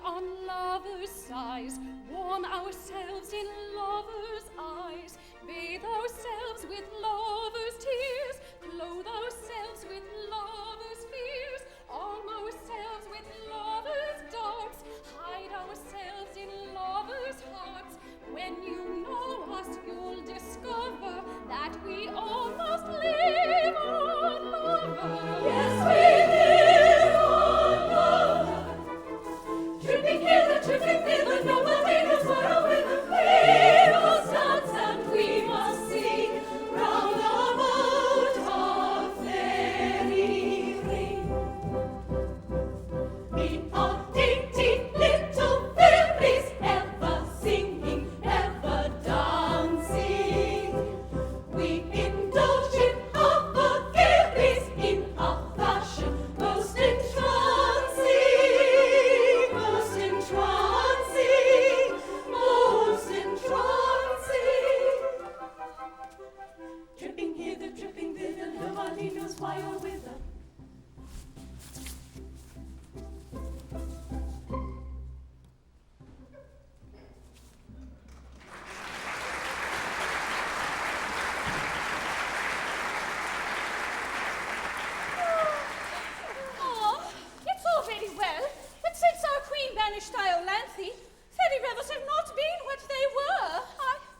on lovers' sighs, warm ourselves in lovers' eyes, bathe ourselves with lovers' tears, clothe ourselves with lovers' fears, arm ourselves with lovers' darts, hide ourselves in lovers' hearts. When you know us, you'll discover that we almost live on lovers. Yes, we live on lovers. Tripping hither, nobody knows where or whither. We must dance and we must sing round about our fairy ring. We are dainty little fairies, ever singing, ever dancing. We indulge in our vagaries in a fashion most entrancing, most entrancing, most entrancing. Tripping hither, tripping thither, nobody knows why or whither. Oh, it's all very well, but since our queen banished Iolanthe, fairy revels have not been what they were.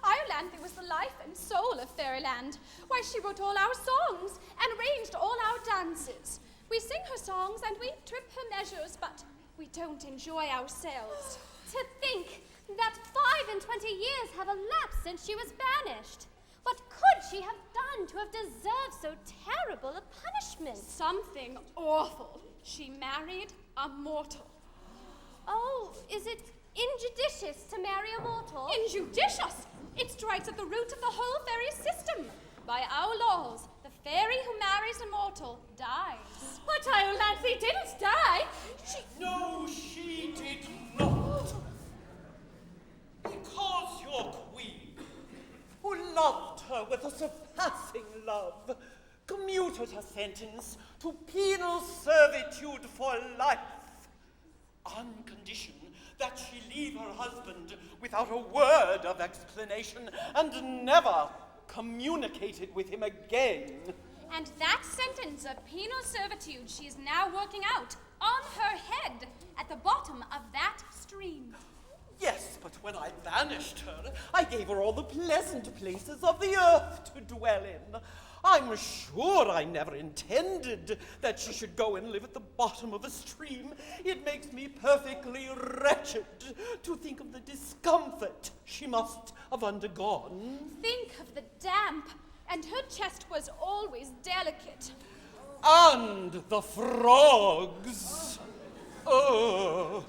Iolanthe was the life and soul of fairyland. Why, she wrote all our songs and arranged all our dances. We sing her songs and we trip her measures, but we don't enjoy ourselves. To think that 25 years have elapsed since she was banished. What could she have done to have deserved so terrible a punishment? Something awful. She married a mortal. Oh, is it injudicious to marry a mortal? Injudicious! It strikes at the root of the whole fairy system. By our laws, the fairy who marries a mortal dies. But Iolanthe didn't die. No, she did not. Because your queen, who loved her with a surpassing love, commuted her sentence to penal servitude for life, on condition that she leave her husband without a word of explanation and never communicated with him again. And that sentence of penal servitude she is now working out on her head at the bottom of that stream. Yes, but when I banished her, I gave her all the pleasant places of the earth to dwell in. I'm sure I never intended that she should go and live at the bottom of a stream. It makes me perfectly wretched to think of the discomfort she must have undergone. Think of the damp, and her chest was always delicate. And the frogs. Oh.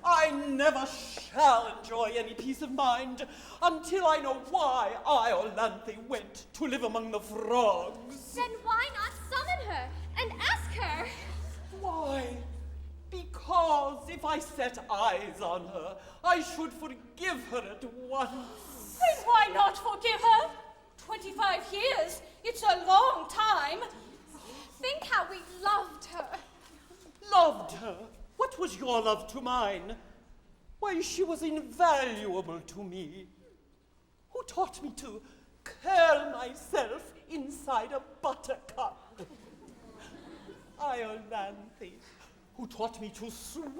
I never shall enjoy any peace of mind until I know why Iolanthe went to live among the frogs. Then why not summon her and ask her? Why? Because if I set eyes on her, I should forgive her at once. Then why not forgive her? 25 years, it's a long time. Think how we loved her. Loved her? What was your love to mine? Why, she was invaluable to me. Who taught me to curl myself inside a buttercup? Iolanthe, who taught me to swing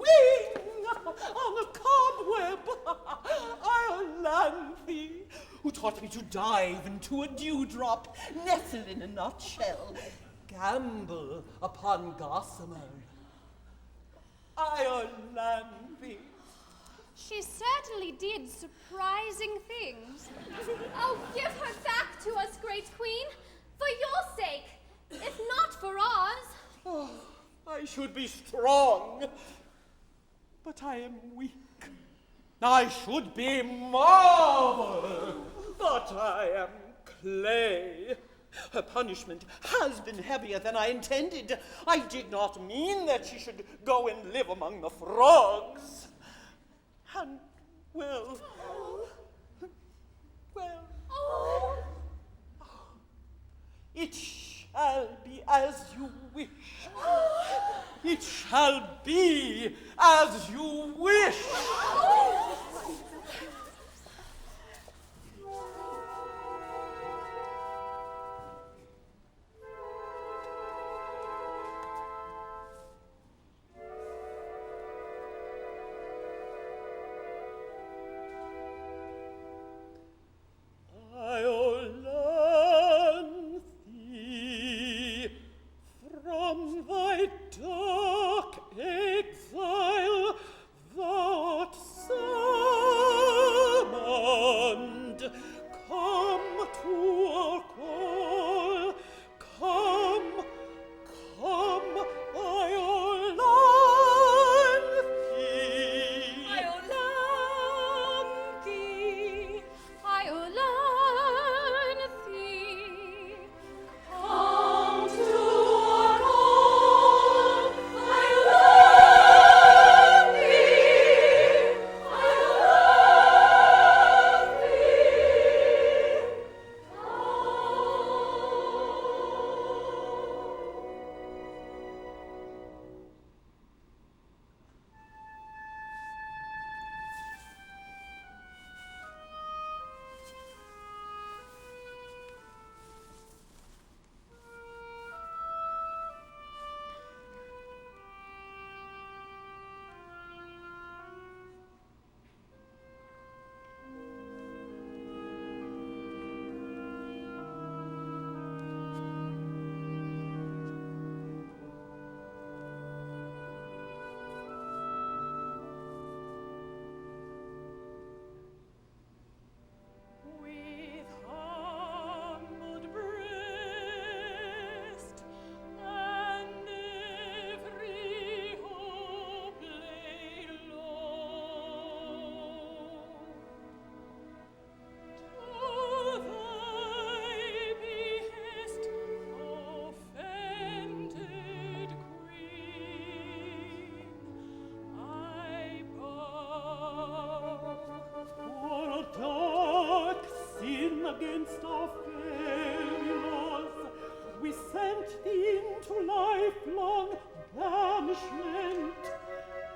on a cobweb. Iolanthe, who taught me to dive into a dewdrop, nestle in a nutshell, gamble upon gossamer. Iolanthe. She certainly did surprising things. Oh, give her back to us, great queen, for your sake, if not for ours. Oh, I should be strong, but I am weak. I should be marble, but I am clay. Her punishment has been heavier than I intended. I did not mean that she should go and live among the frogs. And, well, it shall be as you wish. It shall be as you wish. I'll learn thee from thy dark exile, thou'rt summoned. Come to our call, come, come, I'll learn thee. I'll learn thee. I'll learn thee. Come to our call. I'll learn thee. I'll learn thee. With humbled breast and every hope laid low, to thy behest, offended Queen, I bow. For a dark sin against our fairy laws, we sent thee into lifelong banishment.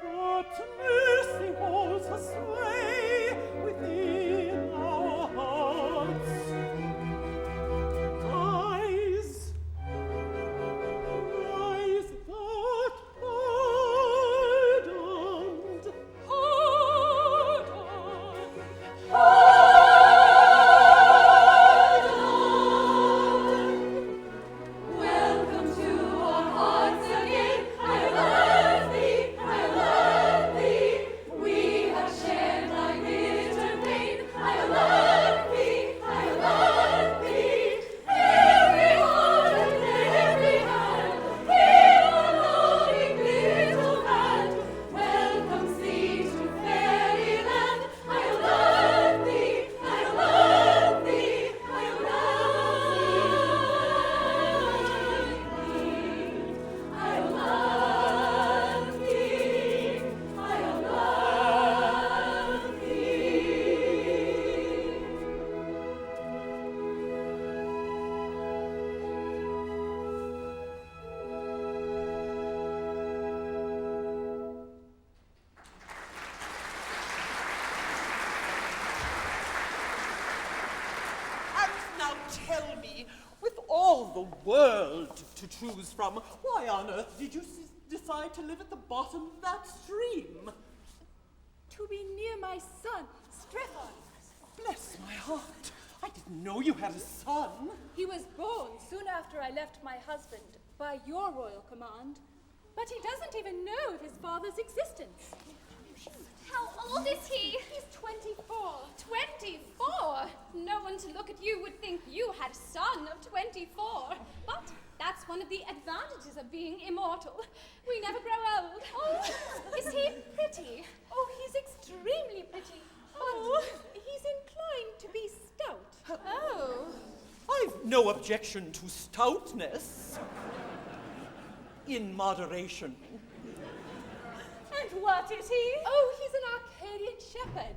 But mercy holds her sway within our hearts. Rise, rise, that burdened. Hold on. Welcome to our hearts again. I love thee, I love thee. We have shared thy bitter pain. I love thee, I love thee. Every heart and every hand, hear our loving little band. Welcome thee to fairyland. I love thee, I love thee, I love thee. I love thee, I love And now tell me, with all the world to choose from, why on earth did you decide to live at the bottom of that stream? To be near my son, Strephon. Bless my heart, I didn't know you had a son. He was born soon after I left my husband, by your royal command. But he doesn't even know of his father's existence. How old is he? He's 24. 24? No one to look at you would think you had a son of 24. But that's one of the advantages of being immortal. We never grow old. Oh, is he pretty? Oh, he's extremely pretty. But he's inclined to be stout. Oh. I've no objection to stoutness. In moderation. And what is he? Oh, he's an Arcadian shepherd.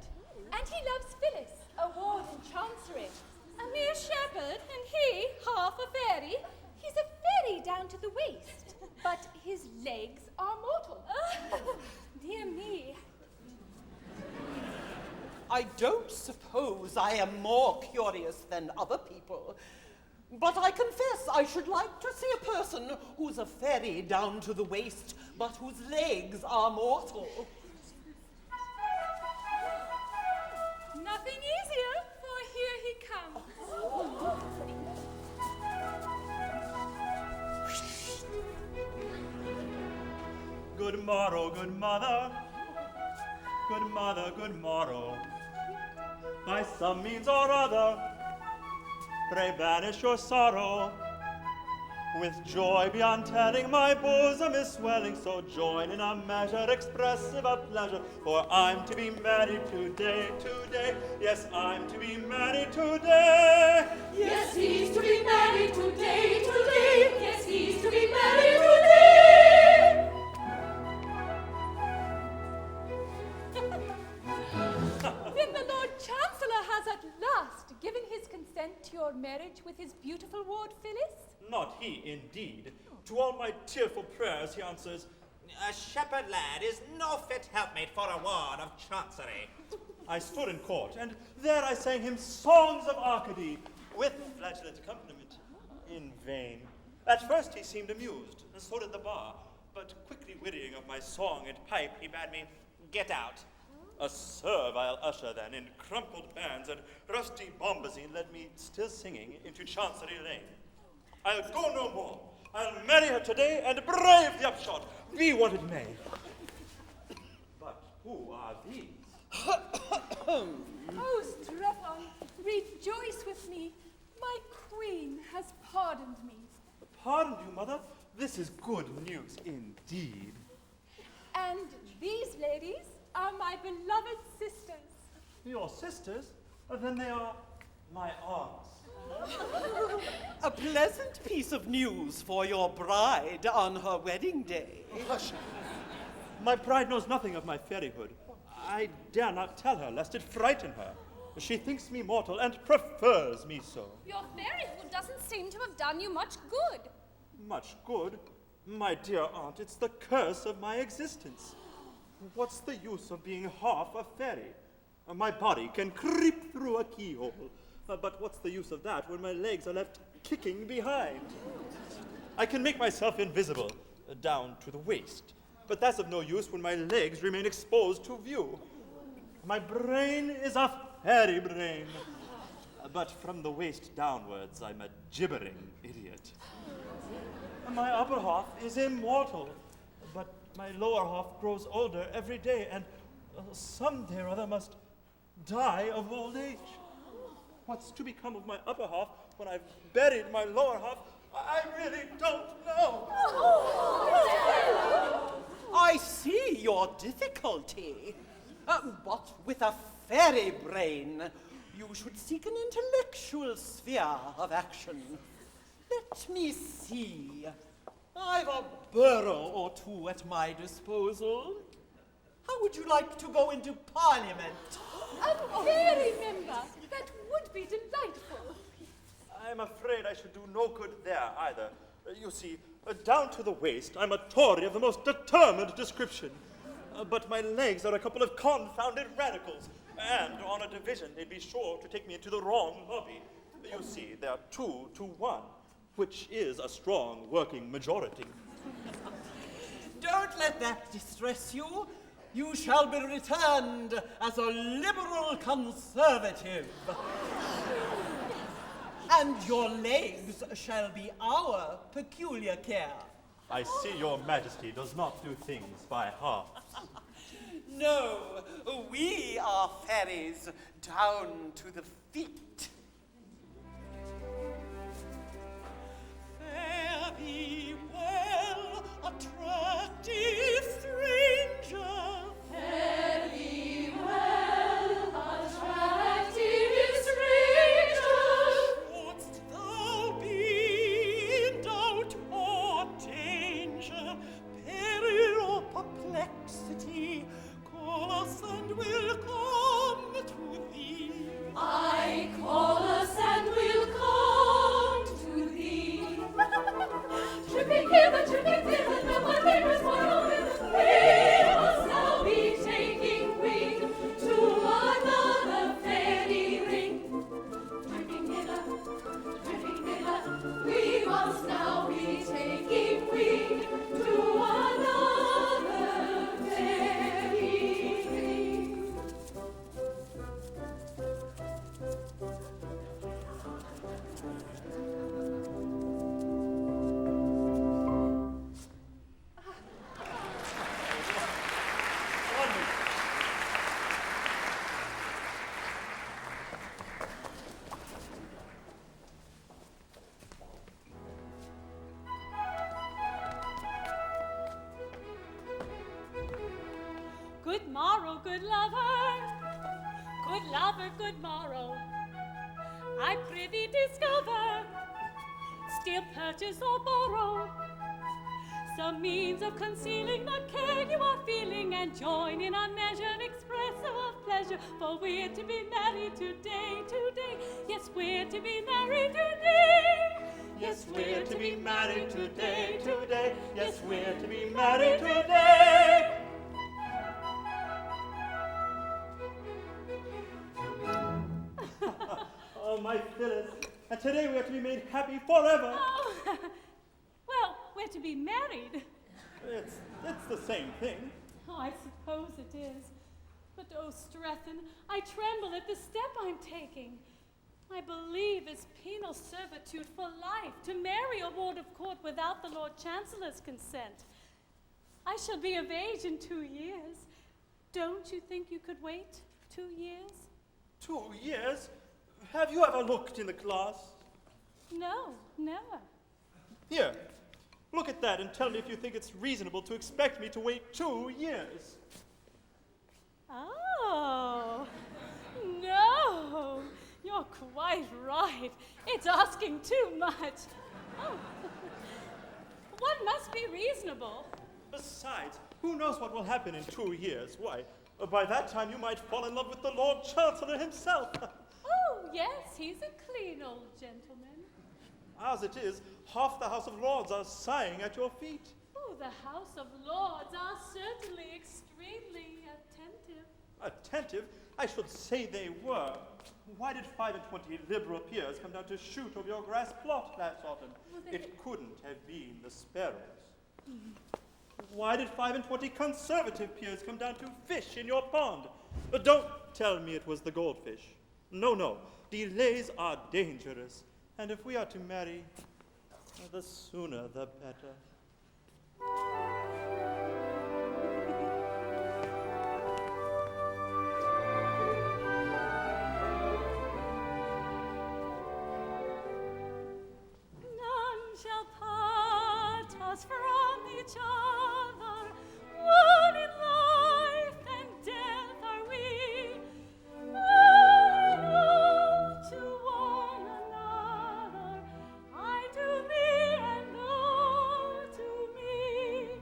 And he loves Phyllis, a ward in Chancery. A mere shepherd, and he half a fairy. He's a fairy down to the waist. But his legs are I don't suppose I am more curious than other people, but I confess I should like to see a person who's a fairy down to the waist, but whose legs are mortal. Nothing easier, for here he comes. Good morrow, good mother. Good mother, good morrow. By some means or other, pray banish your sorrow. With joy beyond telling, my bosom is swelling, so join in a measure expressive of pleasure. For I'm to be married today, today. Yes, I'm to be married today. Yes, he's to be married today, today. Yes, he's to be married today. Then the Lord Chancellor has at last given his consent to your marriage with his beautiful ward Phyllis? Not he, indeed. To all my tearful prayers, he answers, A shepherd lad is no fit helpmate for a ward of chancery. I stood in court, and there I sang him songs of Arcady, with flageolet accompaniment, in vain. At first he seemed amused, and so did the bar, but quickly wearying of my song and pipe, he bade me get out. A servile usher then, in crumpled bands and rusty bombazine, led me, still singing, into Chancery Lane. I'll go no more. I'll marry her today and brave the upshot, be what it may. But who are these? Oh, Strephon, rejoice with me. My queen has pardoned me. Pardon you, mother. This is good news indeed. And these ladies are my beloved sisters. Your sisters? Then they are my aunts. A pleasant piece of news for your bride on her wedding day. Hush. My bride knows nothing of my fairyhood. I dare not tell her, lest it frighten her. She thinks me mortal and prefers me so. Your fairyhood doesn't seem to have done you much good. Much good? My dear aunt, it's the curse of my existence. What's the use of being half a fairy? My body can creep through a keyhole, but what's the use of that when my legs are left kicking behind? I can make myself invisible, down to the waist, but that's of no use when my legs remain exposed to view. My brain is a fairy brain, but from the waist downwards I'm a gibbering idiot. My upper half is immortal, but my lower half grows older every day, and someday or other must die of old age. What's to become of my upper half when I've buried my lower half, I really don't know. I see your difficulty. But with a fairy brain, you should seek an intellectual sphere of action. Let me see. I've a borough or two at my disposal. How would you like to go into Parliament? A fairy member. That would be delightful. I'm afraid I should do no good there either. You see, down to the waist, I'm a Tory of the most determined description. But my legs are a couple of confounded radicals, and on a division they'd be sure to take me into the wrong lobby. You see, they're 2 to 1, which is a strong working majority. Don't let that distress you. You shall be returned as a liberal conservative. And your legs shall be our peculiar care. I see your majesty does not do things by half. No, we are fairies down to the feet. Fare thee well, attractive stranger. Fare thee well, attractive stranger. Wouldst thou be in doubt or danger, peril or perplexity, call us and we'll come to thee. I good lover, good morrow, I prithee discover, steal, purchase, or borrow some means of concealing the care you are feeling, and join in unmeasured expressive of pleasure, for we're to be married today, today. Yes, we're to be married today. Yes, we're to be married today, today. Yes, we're to be married today. Oh, my Phyllis. And today we are to be made happy forever. Oh, well, we're to be married. It's the same thing. Oh, I suppose it is. But oh, Stretton, I tremble at the step I'm taking. I believe it's penal servitude for life to marry a ward of court without the Lord Chancellor's consent. I shall be of age in 2 years. Don't you think you could wait 2 years? 2 years? Have you ever looked in the class? No, never. Here, look at that and tell me if you think it's reasonable to expect me to wait 2 years. Oh, no, you're quite right. It's asking too much. Oh. One must be reasonable. Besides, who knows what will happen in 2 years? Why, by that time you might fall in love with the Lord Chancellor himself. Oh, yes, he's a clean old gentleman. As it is, half the House of Lords are sighing at your feet. Oh, the House of Lords are certainly extremely attentive. Attentive? I should say they were. Why did 25 Liberal peers come down to shoot over your grass plot last autumn? Well, It couldn't have been the sparrows. Why did 25 Conservative peers come down to fish in your pond? Don't tell me it was the goldfish. No, no. Delays are dangerous. And if we are to marry, the sooner the better. None shall part us from each other. One in life and death are we. All to one another. I to thee and thou to me.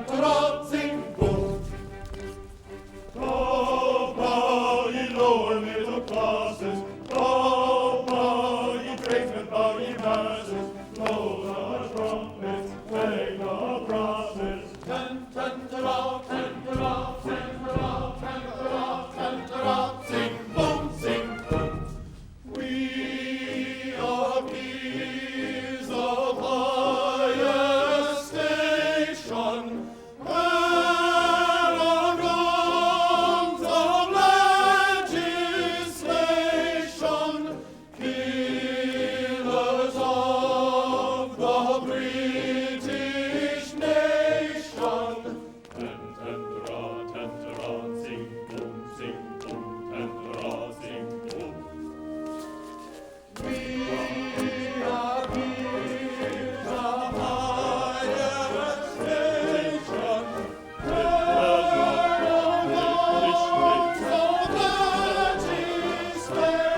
tan, sing, boom. Bow, bow, ye lower middle classes. Bow, bow, ye tradesmen, bow, ye masses. Blow the trumpets, bang the brasses. Tan, tan, ta-ra, tan, ta-ra, tan, ta-ra, tan, ta-ra, tan, ta-ra. Sing, boom, sing, boom. We are peers of higher station. Paragons of legislation, killers of the British nation. Tantara, sing boom, tantara, sing boom. We are peers of higher station. Paragons of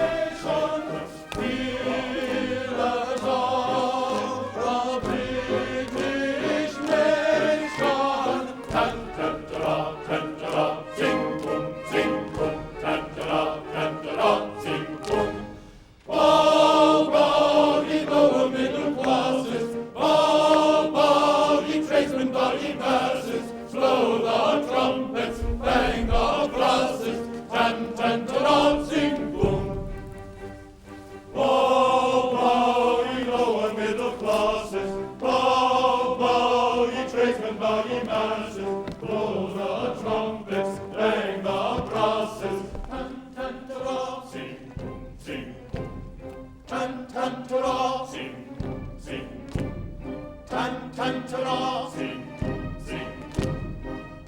legislation, killers of the British nation. Tantara, sing boom, tantara, sing boom. Bow, bow, ye lower middle classes. Bow, bow, ye tradesmen, bow, ye masses. Blow the trumpets, bang the brasses. Tantara, sing boom. Bow, bow, ye lower middle classes. Bow, bow, ye tradesmen, bow, ye masses. Blow the trumpets, bang the brasses. Tantara, sing boom, sing boom. Tantara, sing boom, sing boom. Tantara, sing boom, sing boom.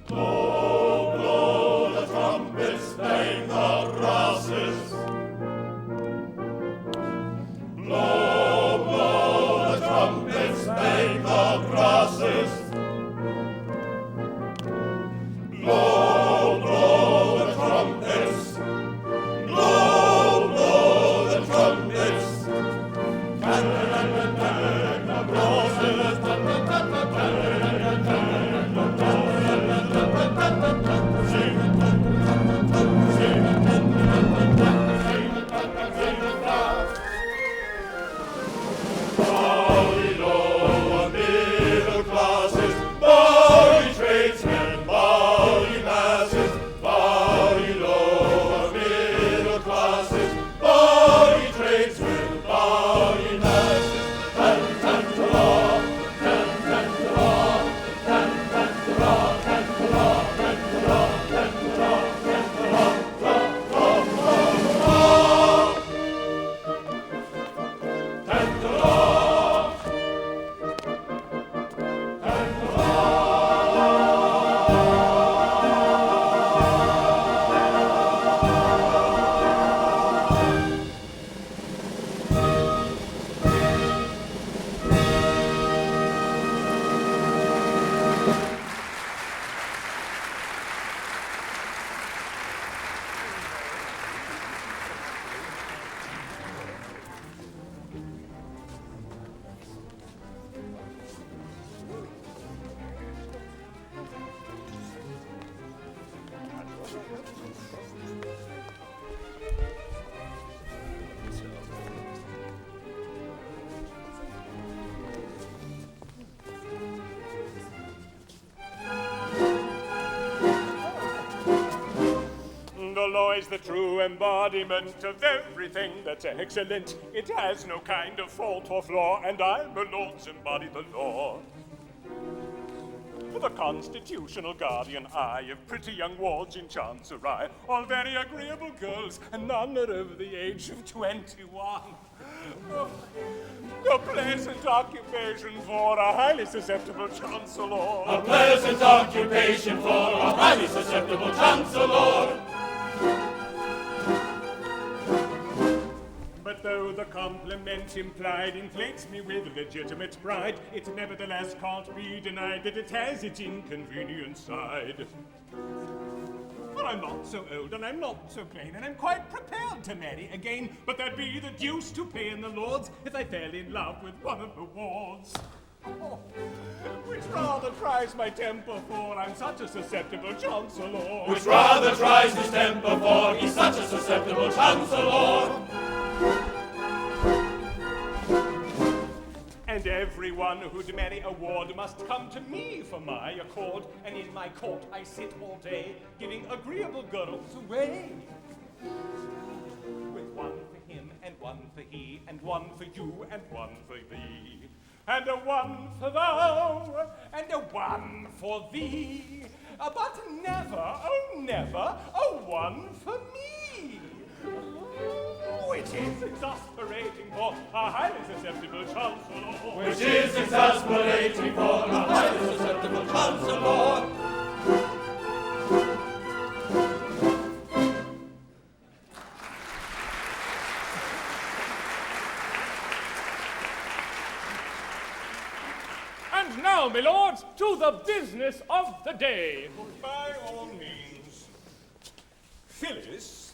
Blow, blow the trumpets, bang the brasses. Blow, blow the trumpets, bang the brasses. Blow, blow the trumpets. Blow, blow the trumpets. Bang the brasses. Bow ye lower middle classes, bow ye tradesmen, bow ye masses, bow ye lower middle classes, bow ye tradesmen, bow ye masses. Tantara, tantara, tantara, tantara, tantara, tantara, tantara, tantara. The law is the true embodiment of everything that's excellent. It has no kind of fault or flaw, and I, the Lords, embody the law. The constitutional guardian I of pretty young wards in Chancery, all very agreeable girls, and none are over the age of 21. Oh, a pleasant occupation for a highly susceptible chancellor. A pleasant occupation for a highly susceptible chancellor. But though the compliment implied inflates me with legitimate pride, it nevertheless can't be denied that it has its inconvenient side. For I'm not so old and I'm not so plain, and I'm quite prepared to marry again, but there'd be the deuce to pay in the Lords if I fell in love with one of the wards. Which rather tries my temper, for I'm such a susceptible chancellor. Which rather tries his temper, for he's such a susceptible chancellor. And everyone who'd marry a ward must come to me for my accord, and in my court I sit all day, giving agreeable girls away. With one for him, and one for he, and one for you, and one for thee, and a one for thou, and a one for thee, but never, oh never, a one for me. Which is exasperating for a highly susceptible chancellor. Which is exasperating for a highly susceptible chancellor. And now, my lords, to the business of the day. By all means. Phyllis.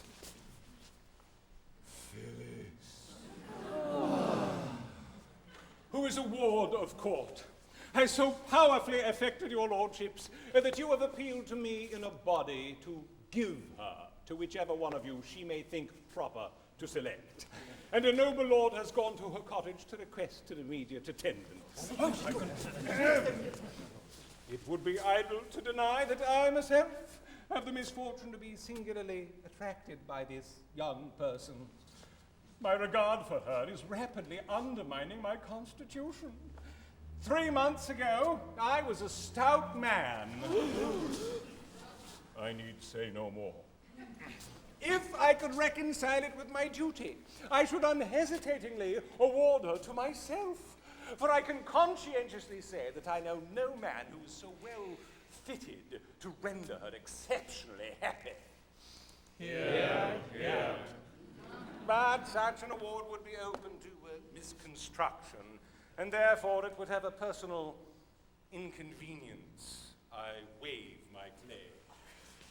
Who is a ward of court, has so powerfully affected your lordships that you have appealed to me in a body to give her to whichever one of you she may think proper to select. And a noble lord has gone to her cottage to request an immediate attendance. It would be idle to deny that I myself have the misfortune to be singularly attracted by this young person. My regard for her is rapidly undermining my constitution. 3 months ago, I was a stout man. I need say no more. If I could reconcile it with my duty, I should unhesitatingly award her to myself. For I can conscientiously say that I know no man who is so well fitted to render her exceptionally happy. Yeah. But such an award would be open to misconstruction, and therefore it would have a personal inconvenience. I waive my claim.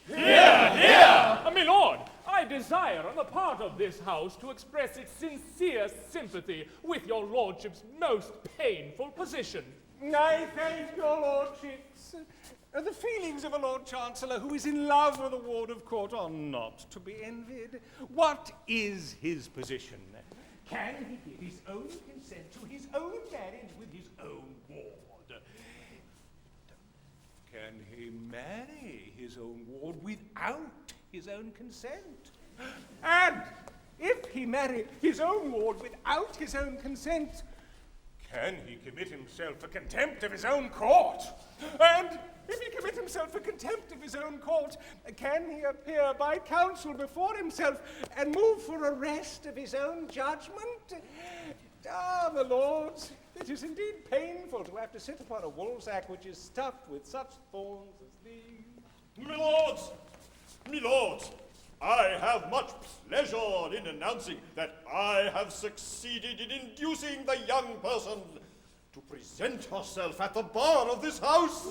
My lord, I desire on the part of this house to express its sincere sympathy with your lordship's most painful position. I thank your lordships. The feelings of a Lord Chancellor who is in love with a ward of court are not to be envied. What is his position? Can he give his own consent to his own marriage with his own ward? Can he marry his own ward without his own consent? And if he marry his own ward without his own consent, can he commit himself for contempt of his own court? And if he commit himself for contempt of his own court, can he appear by counsel before himself and move for arrest of his own judgment? Ah, my lords, it is indeed painful to have to sit upon a woolsack which is stuffed with such thorns as these. My lords, I have much pleasure in announcing that I have succeeded in inducing the young person to present herself at the bar of this house.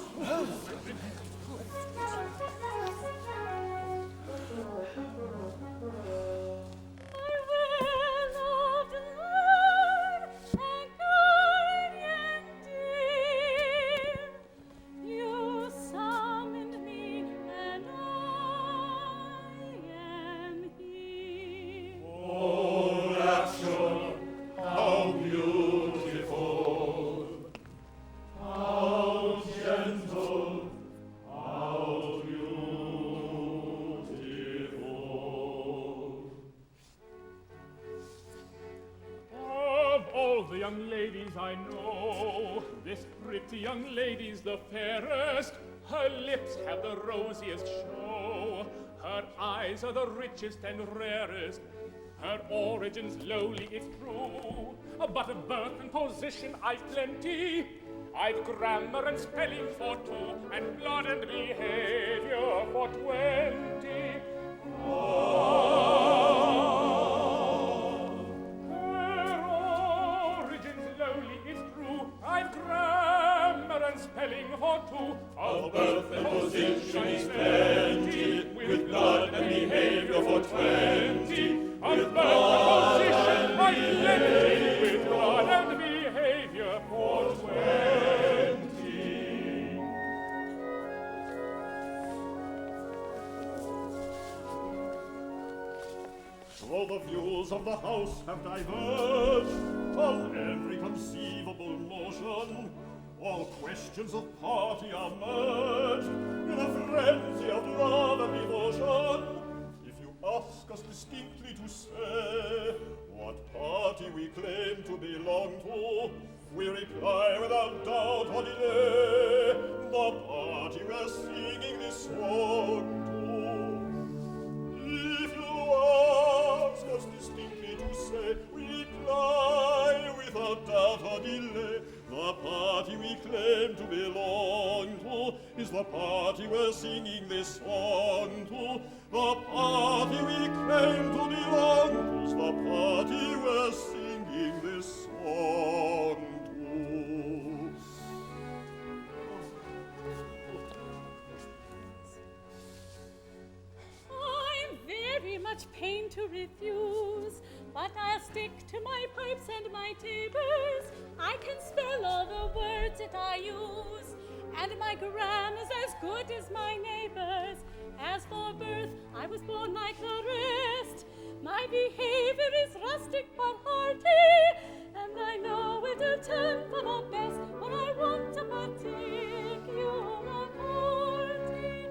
Young lady's the fairest, her lips have the rosiest show, her eyes are the richest and rarest, her origin's lowly it's true, but of birth and position I've plenty, I've grammar and spelling for 2, and blood and behavior for 20. Her origin's lowly it's true, I've grammar and spelling for 2, Of birth and position is plenty, with blood and behavior for 20. Of birth and position I've plenty, with blood and behavior for 20. So the views of the House have diverged on every conceivable motion. All questions of party are merged in a frenzy of love and devotion. If you ask us distinctly to say what party we claim to belong to, we reply without doubt or delay, the party we're singing this song to. If you ask us distinctly to say, we reply without doubt or delay, the party we claim to belong to is the party we're singing this song to. The party we claim to belong to is the party we're singing this song to. I'm very much pained to refuse, but I'll stick to my pipes and my tapers. I can spell all the words that I use, and my grammar's as good as my neighbor's. As for birth, I was born like the rest. My behavior is rustic but hearty, and I know it'll turn for the best when I want a particular party.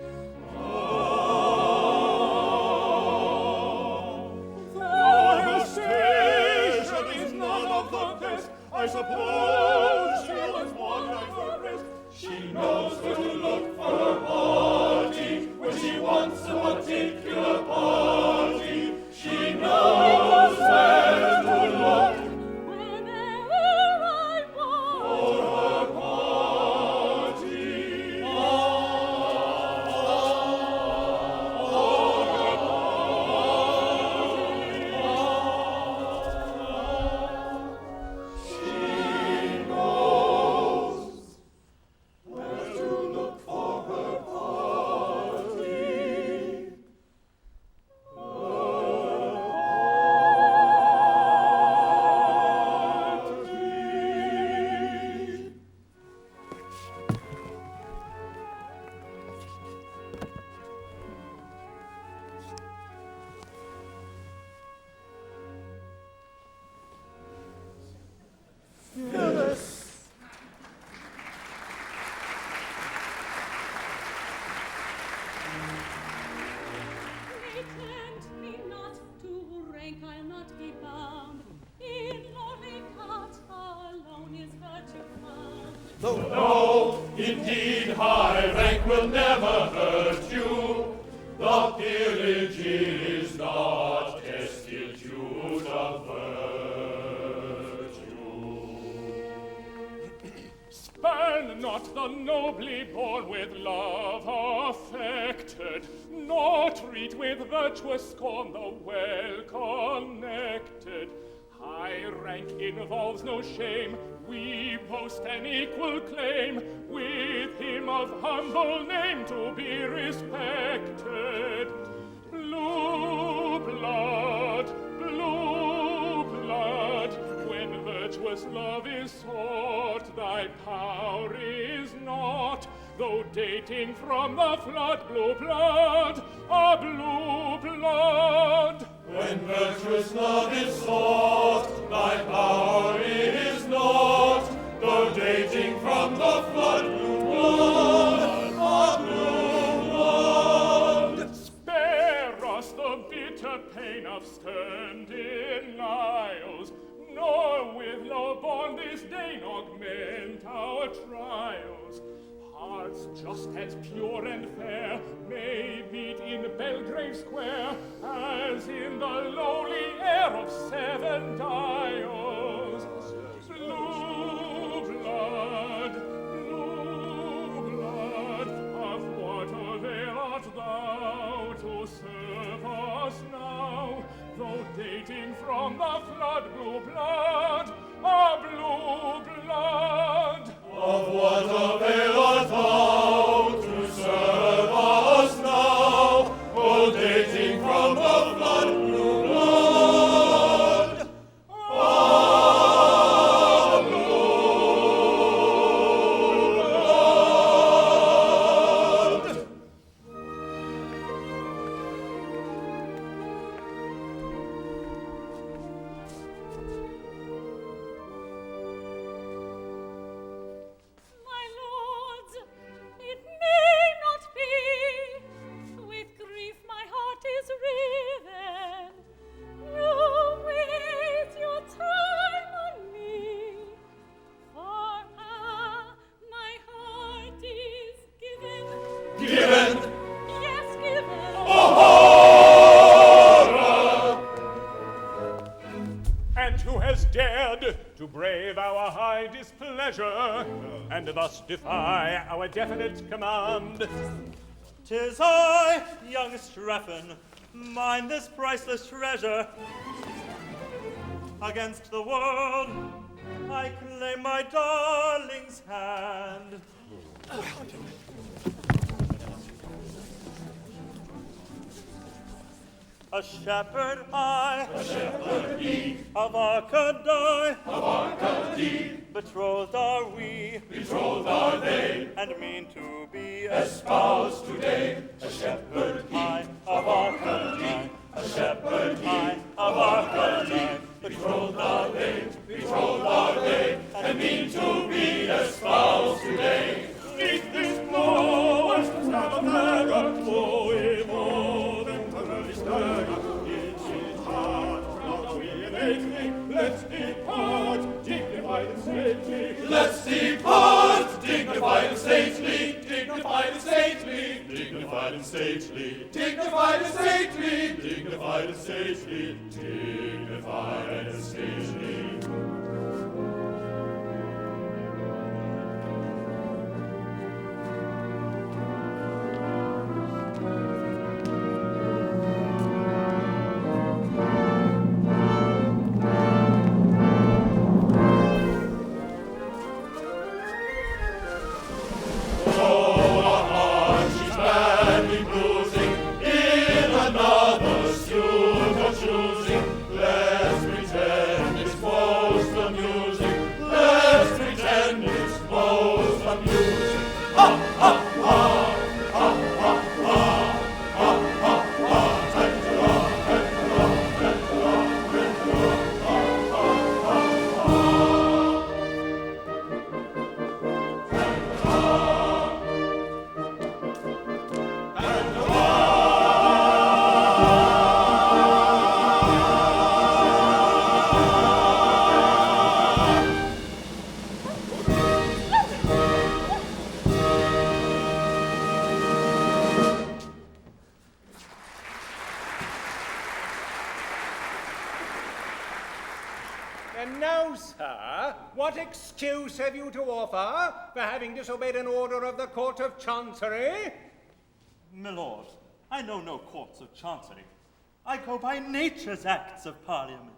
The station is none of the best. I suppose she was born like the rest. She knows where to look for her party when she wants a particular party. She knows where to look Whenever I want for her party. She knows where to look for her party. They tempt me not to rank, I'll not be bound. In lonely cot alone is virtue found. No, indeed, high rank will never hurt you. The peerage is not destitute of virtue. Spurn not the nobly born with love affected, nor treat with virtuous scorn the well-connected. High rank involves no shame, we boast an equal claim, with him of humble name to be respected. Blue blood, when virtuous love is sought, thy power is naught, though dating from the flood. Blue blood, a blue blood. When virtuous love is sought, thy power is naught, though dating from the flood. Blue blood, a blue blood. Spare us the bitter pain of stern denials, nor with low born disdain augment our trials. Hearts just as pure and fair may meet in Belgrave Square, as in the lowly air of Seven Dials. Blue blood, of what avail art thou to serve us now? Though dating from the flood, blue blood, a blue blood. Of what avail art thou to serve us now? O dating from the flood, blue blood, a blue blood. to brave our high displeasure, and thus defy our definite command. 'Tis I, young Strephon, mine this priceless treasure. Against the world, I claim my darling's hand. A shepherd I, A shepherd he, of Arcady, of Arcady, betrothed are we, betrothed are they, and mean to be espoused today. A shepherd he, I, of Arcady, a shepherd he, I, of Arcady, betrothed are they, and mean to be espoused today. Nicht ist nur, was das Namenberger, wo ihr wohnen, Tannenlichterger. It is hard, now we lately, let's depart, dignified and stately. Let's depart, dignified and stately, dignified and stately, dignified and stately, dignified and stately, dignified and stately, dignified and stately. And now, sir, what excuse have you to offer for having disobeyed an order of the Court of Chancery? My lord, I know no courts of chancery. I go by nature's acts of parliament.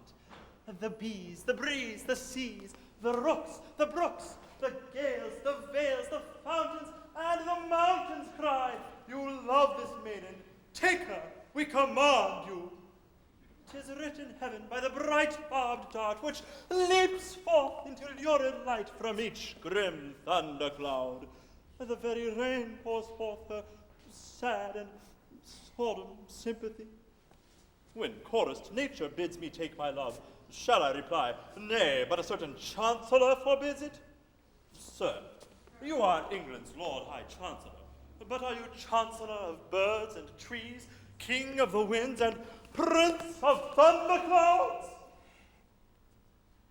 The bees, the breeze, the seas, the rooks, the brooks, the gales, the vales, the fountains, and the mountains cry, "You love this maiden, take her, we command you." 'Tis writ in heaven by the bright barbed dart which leaps forth into lurid light from each grim thundercloud. The very rain pours forth her sad and solemn sympathy. When chorused nature bids me take my love, shall I reply, "Nay, but a certain chancellor forbids it"? Sir, you are England's Lord High Chancellor, but are you chancellor of birds and trees, king of the winds, and prince of thunderclouds?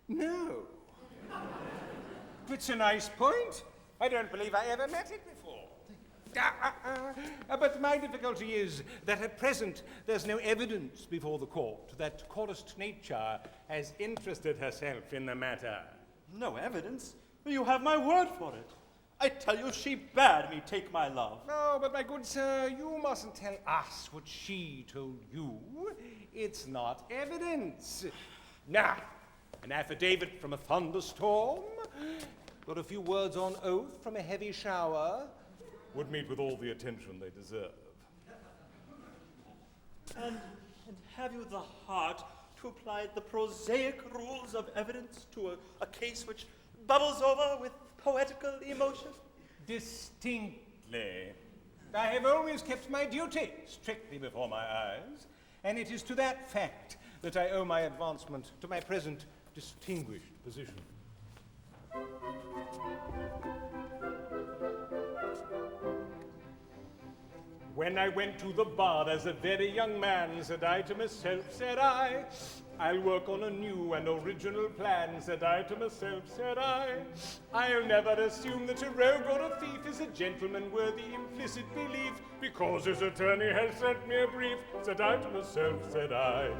No. It's a nice point. I don't believe I ever met it before. But my difficulty is that at present there's no evidence before the court that chorused nature has interested herself in the matter. No evidence? You have my word for it. I tell you, she bade me take my love. No, but my good sir, you mustn't tell us what she told you. It's not evidence. Now, an affidavit from a thunderstorm, or a few words on oath from a heavy shower, would meet with all the attention they deserve. And have you the heart to apply the prosaic rules of evidence to a case which bubbles over with poetical emotion? Distinctly. I have always kept my duty strictly before my eyes, and it is to that fact that I owe my advancement to my present distinguished position. When I went to the bar as a very young man, said I to myself, said I, I'll work on a new and original plan, said I to myself, said I'll never assume that a rogue or a thief is a gentleman worthy implicit belief, because his attorney has sent me a brief, said I to myself, said I.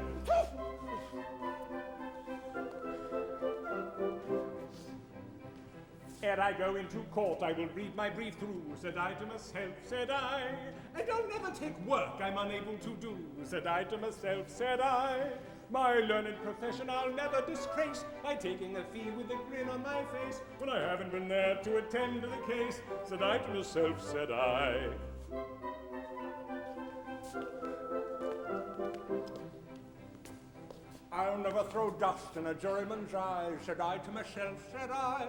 Ere I go into court, I will read my brief through, said I to myself, said I. And I'll never take work I'm unable to do, said I to myself, said I. My learned profession I'll never disgrace by taking a fee with a grin on my face when I haven't been there to attend to the case, said I to myself, said I. I'll never throw dust in a juryman's eyes, said I to myself, said I.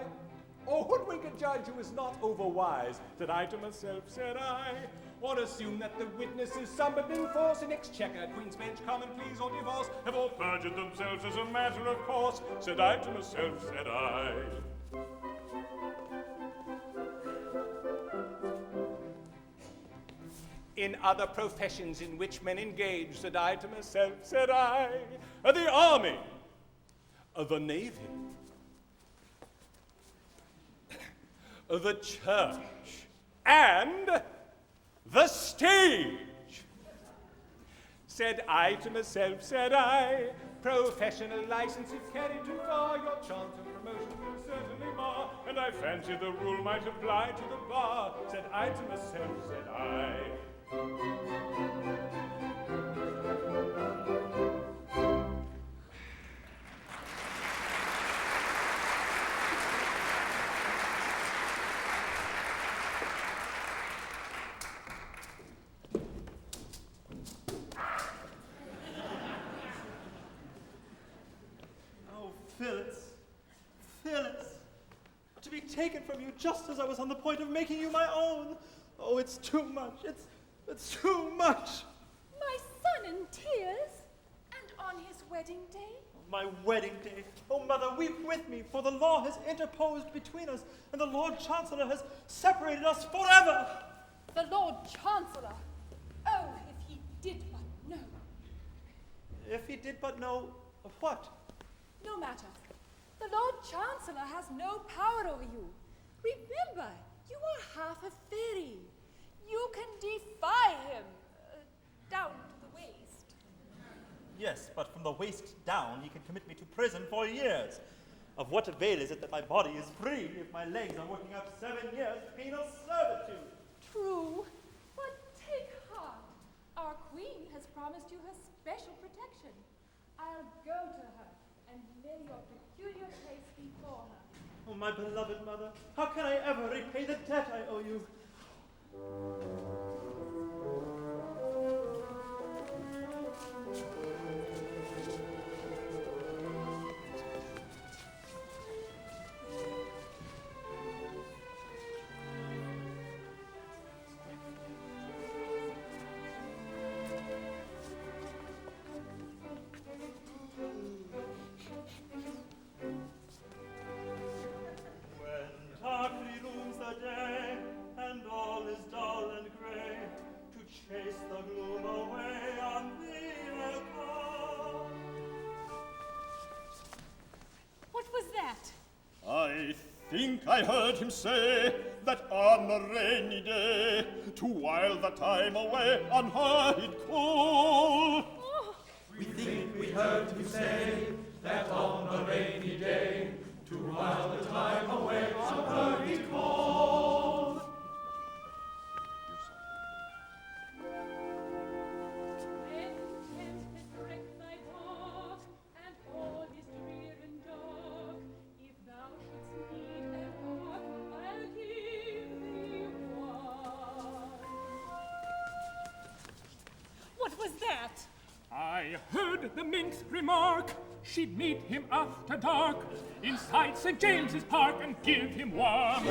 Or hoodwink a judge who is not overwise, said I to myself, said I. Or assume that the witness is summoning force in exchequer, Queen's Bench, Common Pleas, or divorce, have all perjured themselves as a matter of course, said I to myself, said I. In other professions in which men engage, said I to myself, said I, the army, the navy, the church, and the stage. Said I to myself, said I, professional license if carried too far, your chance of promotion will certainly mar, and I fancy the rule might apply to the bar, said I to myself, said I. Oh, Phyllis, Phyllis, to be taken from you just as I was on the point of making you my own. Oh, it's too much. It's too much. My son in tears? And on his wedding day? My wedding day. Oh, Mother, weep with me, for the law has interposed between us, and the Lord Chancellor has separated us forever. The Lord Chancellor? Oh, if he did but know. If he did but know of what? No matter. The Lord Chancellor has no power over you. Remember, you are half a fairy. You can defy him. Down to the waist. Yes, but from the waist down, he can commit me to prison for years. Of what avail is it that my body is free if my legs are working up 7 years penal servitude? True, but take heart. Our queen has promised you her special protection. I'll go to her and lay your peculiar case before her. Oh, my beloved mother, how can I ever repay the debt I owe you? I heard him say that on a rainy day, to while the time away on her he'd call. We think we heard him say that on a rainy day, to while the time away on her he'd call. When tempest wreck thy path, and all is drear and dark, if thou shouldst need an ark, I'll give thee one. What was that? I heard the minx remark she'd meet him after dark inside St. James's Park and give him one.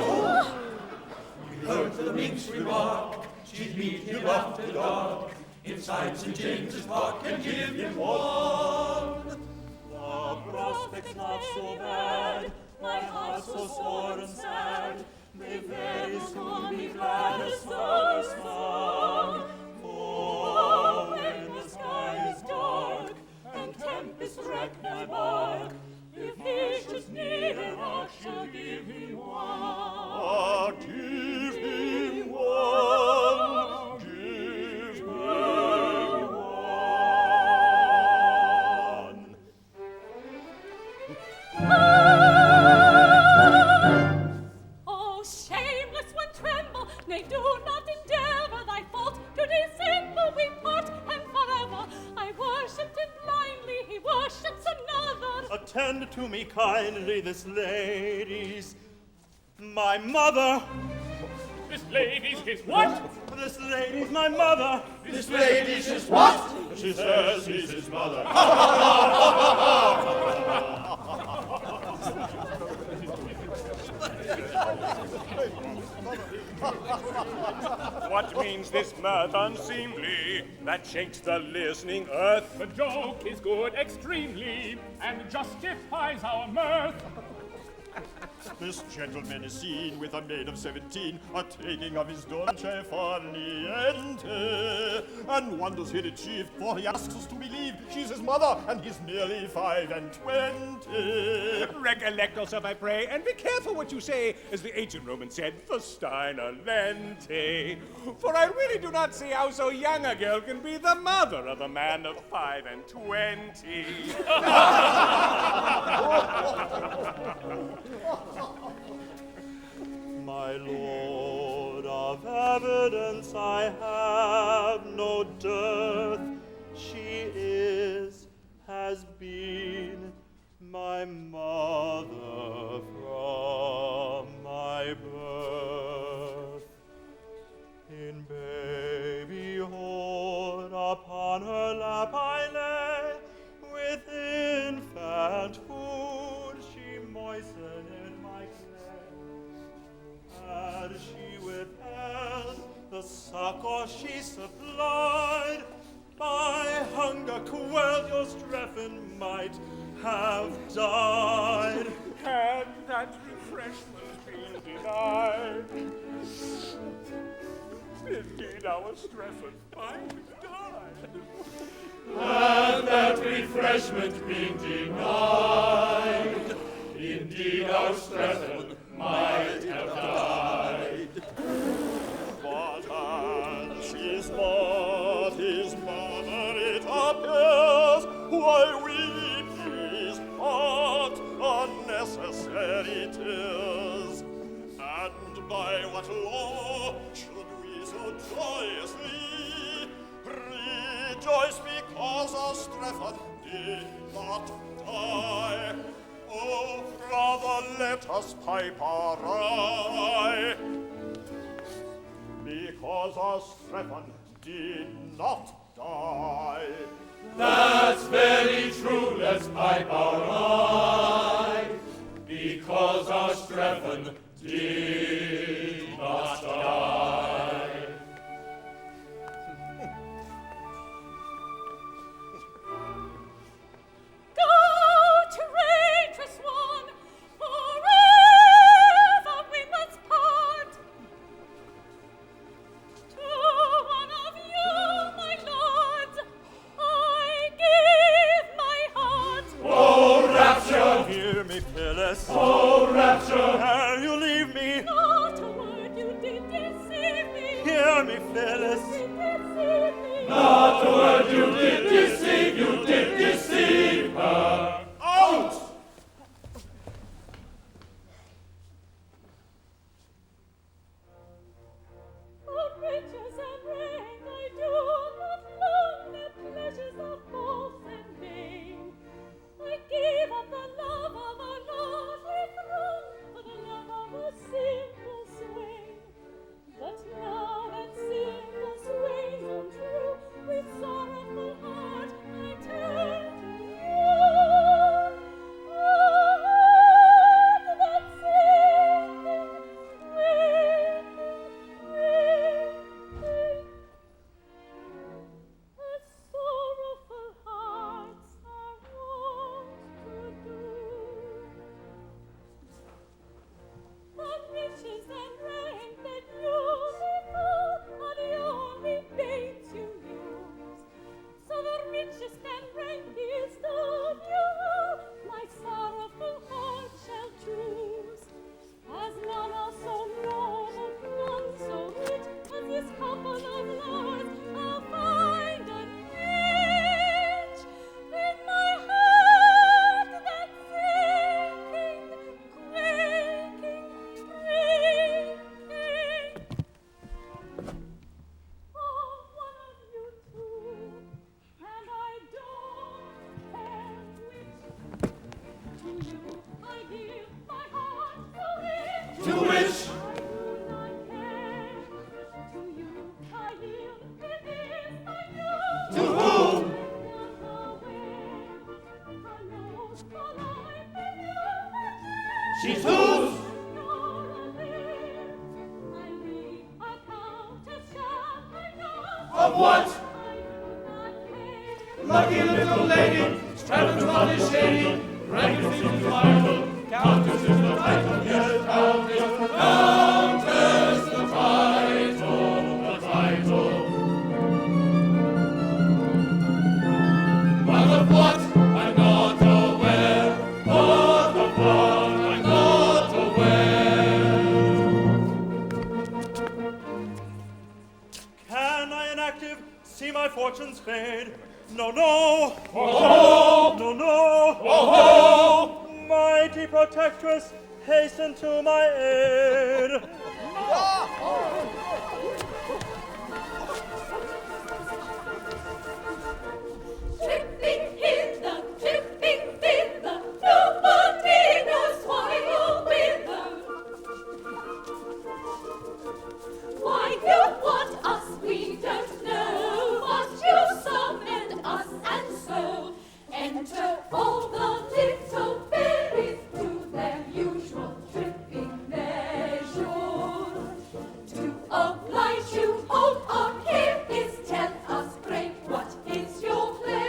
We heard the minx remark she'd meet him after dark inside St. James's Park and give him one. The prospect's not so bad, my heart's so sore and sad, may very soon be glad as summer song. For when the sky is dark and tempests wreck my bark, if he should need an ark, shall give him one. Ah, give him one, give him one. attend to me kindly, this lady's my mother. This lady's his what? This lady's my mother. This lady's his what? She says he's his mother. What means this mirth unseemly that shakes the listening earth? The joke is good extremely and justifies our mirth. This gentleman is seen with a maid of 17, a taking of his dolce far niente, and wonders he'd achieved, for he asks us to believe she's his mother, and he's nearly 25. Recollect yourself, I pray, and be careful what you say, as the ancient Romans said, Vestina lente. For I really do not see how so young a girl can be the mother of a man of 25. My Lord, of evidence I have no dearth. She is, has been, my mother from my birth. In babyhood upon her lap I lay, with infant food she moistened my clay. Had she withheld the succor she supplied, by hunger quelled your Strephon might have died. Had that refreshment been denied, indeed our Strephon might have died. Had that refreshment been denied, indeed our Strephon might have died. But as he's not his mother, it appears, why weep his heart unnecessary tears. And by what law should we so joyously rejoice because our Strephon did not die? Oh, rather let us pipe awry, because our Strephon did not die. That's very true, let's pipe our eye, because our Strephon did not die. Go, traitorous one, forever we must part. To one of you, my lords, I give my heart. Oh, what? Lucky little lady, Stratton's not is shady, Rankin seems vital, Countess is the title, yes, Countess, Countess, the title. But of what I'm not aware, but of what I'm not aware. Can I inactive see my fortunes fade? No, no! Oh-ho! No, no! Oh-ho! Mighty protectress, hasten to my aid! Tripping hither, tripping thither, nobody knows why or whither. Why you want us, we don't know, but you summoned us, and so enter all the little fairies to their usual tripping measure. To oblige you, hold on, here is, tell us, pray, what is your pleasure?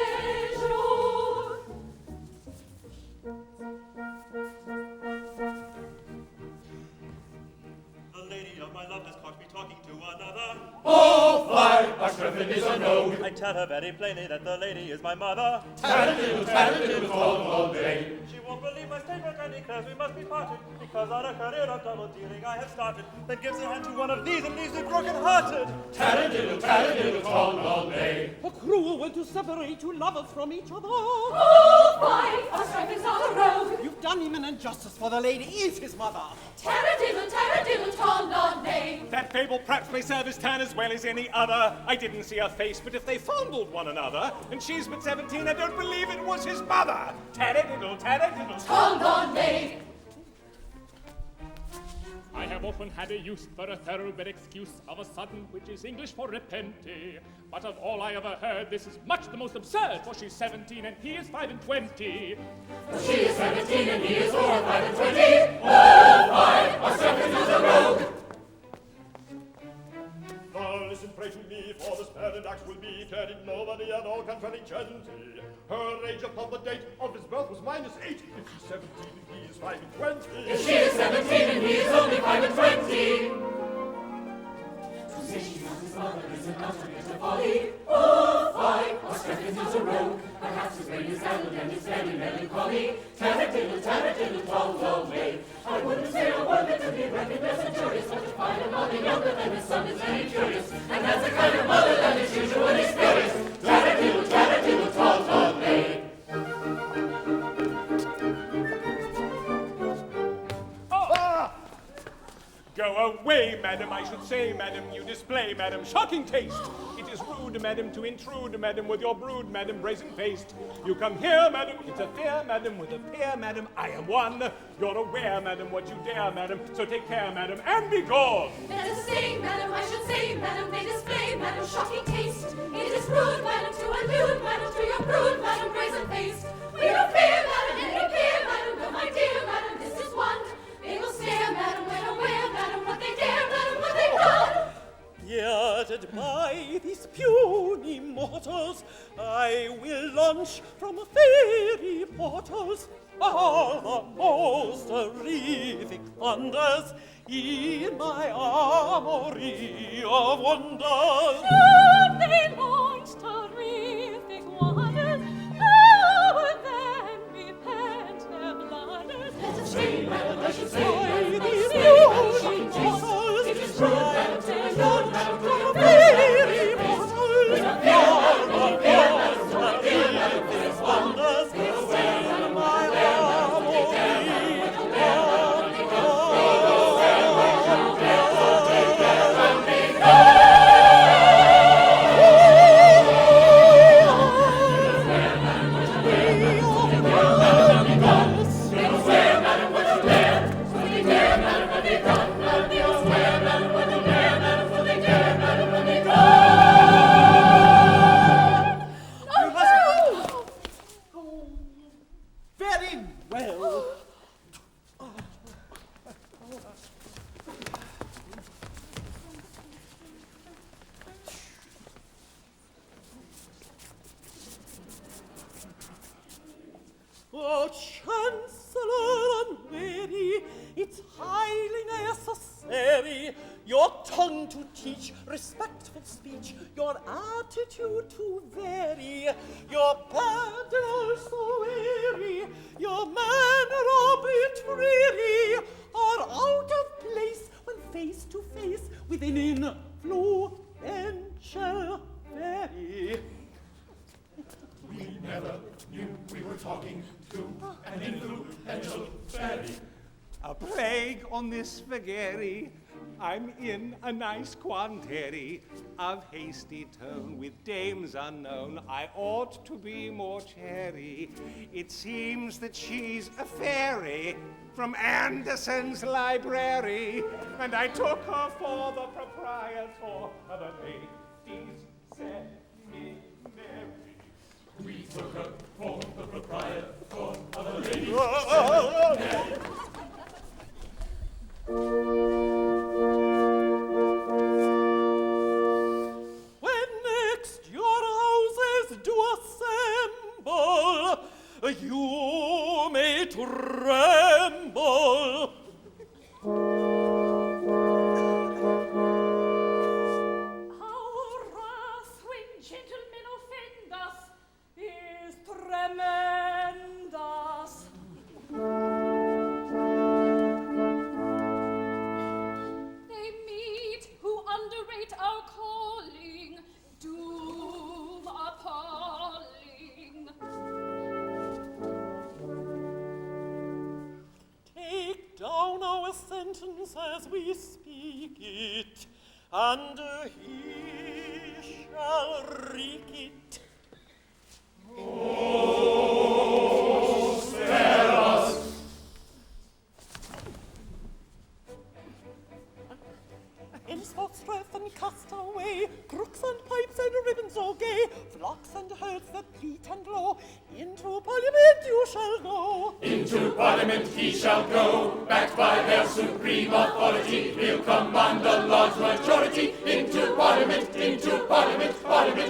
The lady of my love has caught me talking to another. Oh, fly, our Stratton is a rogue. I tell her very plainly that the lady is my mother. Tarantiddle, all day. She won't believe my statement and declares we must be parted, because on a career of double dealing I have started, then gives a hand to one of these and leaves me broken-hearted. Tarantiddle, all day. A cruel one to separate two lovers from each other. Oh, fly, our Stratton's not a rogue. You've done him an injustice, for the lady is his mother. Taradiddle, tall-on-nay. That fable perhaps may serve his turn as well as any other. I didn't see her face, but if they fondled one another, and she's but 17, I don't believe it was his mother. Taradiddle, Tall-on-nay. I have often had a use for a thoroughbred excuse of a sudden, which is English for repente. But of all I ever heard, this is much the most absurd, for she's 17 and he is 5 and 20. She is 17 and he is 4 and 5 and 20. Oh, fly, our Stratton is a rogue. Now listen, pray to me, for this parent act will be cleared in nobody at all contradict certainty. Her age upon the date of his birth was -8. If she's 17 and he is 5 and 20. If she is 17 and he is only 5 and 20. To say she's not his mother is an utter folly. Oh, fly, our Stratton is a rogue. Perhaps his brain is addled and it's very melancholy. Taradiddle, tall-on-nay. I wouldn't say a word that to be reckoned as injurious, but to find a mother younger than his son is very curious, and that's the kind of mother that is usually spurious. Taradiddle, tall-on-nay. Go away, madam, I should say, madam, you display, madam, shocking taste. It is rude, madam, to intrude, madam, with your brood, madam, brazen-faced. You come here, madam, interfere, madam, with a peer, madam, I am one. You're aware, madam, what you dare, madam, so take care, madam, and be gone. That is the same, madam, I should say, madam, they display, madam, shocking taste. It is rude, madam, to allude, madam, to your brood, madam, brazen-faced. We don't fear, madam, any peer, madam, no, my dear, madam, this is one. They will stare, madam, when aware, madam, what they dare, madam, what they've done. Guarded by these puny mortals, I will launch from fairy portals all the most terrific wonders in my armory of wonders. Should they launch terrific wonders, how then repent their blunders? That's a shame, madam, I should say, madam, These I puny mortals, it is rude, madam, to allude, madam, to your fairy face. portals, We don't fear, madam, any fear, madam, no, my dear, madam, this is one. wonders They will stare, madam, in what my they dare, madam, what they dare, madam, what they dare, madam, what they dare. They will stare, madam, what they dare, what they dare, what they dare. Oh, Chancellor unwary, it's highly necessary your tongue to teach, respectful speech, your attitude to vary, your burden also weary, your manner arbitrary, are out of place when face to face with an influential fairy. We never knew we were talking to an influential fairy. A plague on this vagary. I'm in a nice quandary of hasty tone with dames unknown. I ought to be more chary. It seems that she's a fairy from Anderson's library, and I took her for the proprietor of a ladies' seminary. We took her for the proprietor of a ladies' When next your houses do assemble, you may tremble. Our wrath when gentlemen offend us is tremendous. They meet who underrate our calling, doom appalling. Take down our sentence as we speak it, and he shall wreak it. spare us. Henceforth strife and cast away, crooks and pipes and ribbons all gay, flocks and herds that bleat and blow, into Parliament you shall go. Into Parliament he shall go, backed by their supreme authority. He'll command a large majority. Into Parliament, Parliament,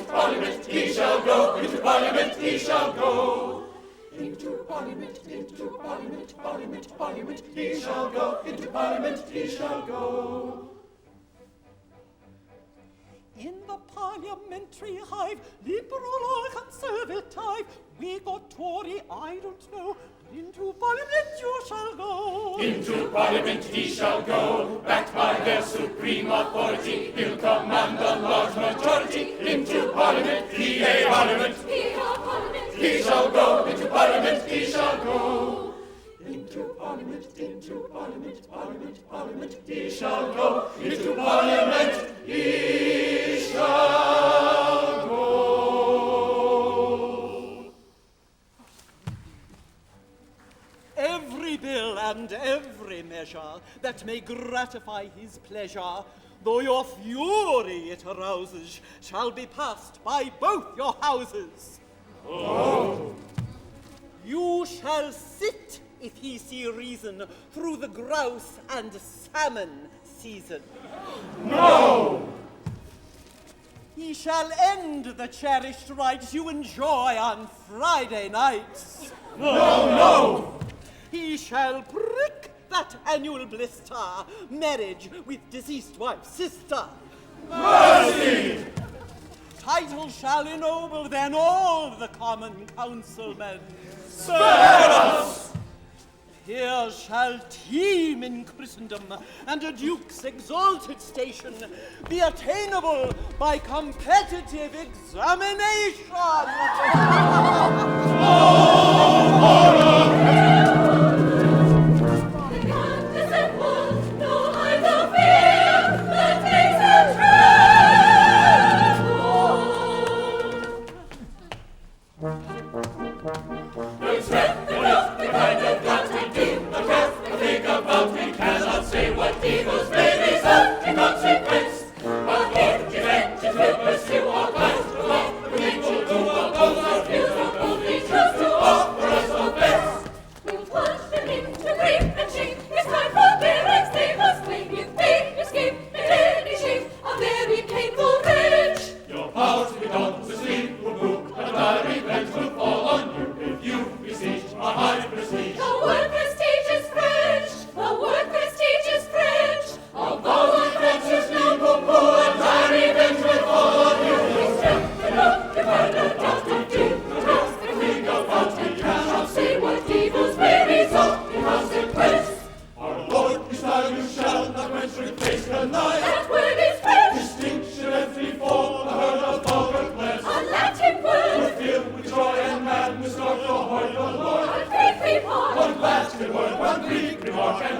Parliament, he shall go. Into Parliament he shall go. Into Parliament, Parliament, Parliament, he shall go. Into Parliament he shall go. In the parliamentary hive, liberal or conservative, Whig or Tory, I don't know, but into Parliament you shall go. Into Parliament he shall go, backed by their supreme authority. He'll command a large majority. Into Parliament, Parliament, he shall go. Into Parliament he shall go. Into Parliament, Parliament, he shall go. Into Parliament he shall go. Every bill and every measure that may gratify his pleasure, though your fury it arouses, shall be passed by both your houses. Oh. You shall sit, if he see reason, through the grouse and salmon season. No! He shall end the cherished rights you enjoy on Friday nights. No! He shall prick that annual blister, marriage with deceased wife's sister. Mercy! Title shall ennoble then all the common councilmen. Spare us! Here shall teem in Christendom, and a duke's exalted station be attainable by competitive examination. Eagles may result in consequence, but if defend it will pursue our plans, the people who oppose our views will boldly choose to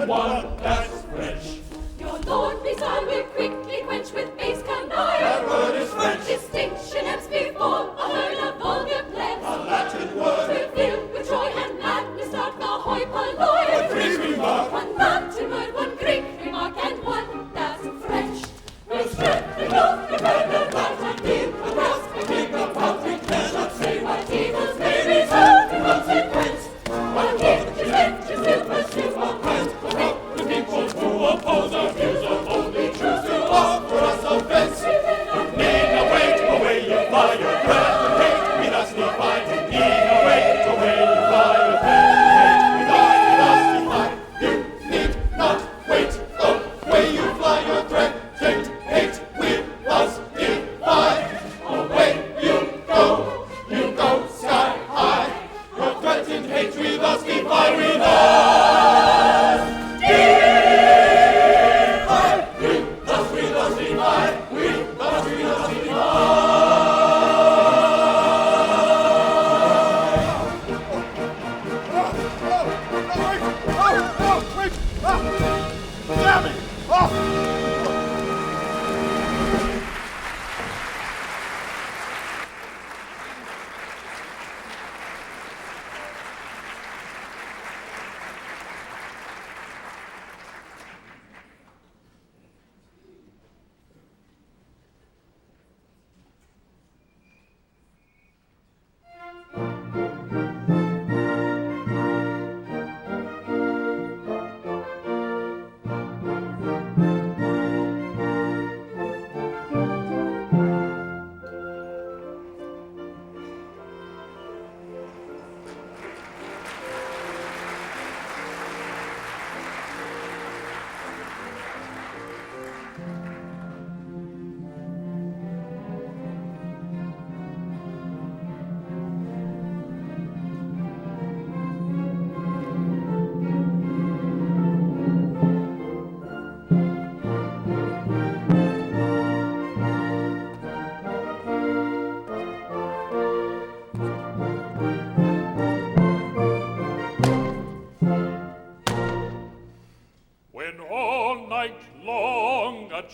one that's French. Your Lord, please, I will quickly quench with base canaille. That word is French. Distinction ends before a herd of vulgar plebs. A Latin word. Will fill with joy and madness start the hoi polloi. One Greek remark. One Latin word, one Greek remark, and one that's French. We'll strip the off, defend the right, and give across. We keep the public, cannot say what evils may result in consequence. One gift is left to still pursue our crimes. The people who oppose our views will only choose to offer us offense. Need a wait, away you fly, your breath and hate, we thus defy. Need a wait, away you fly, your breath and hate, we thus defy. You need not wait, away you fly, your threat, hate, we thus defy. Away you go sky high, your threatened hate, we thus defy, we thus defy.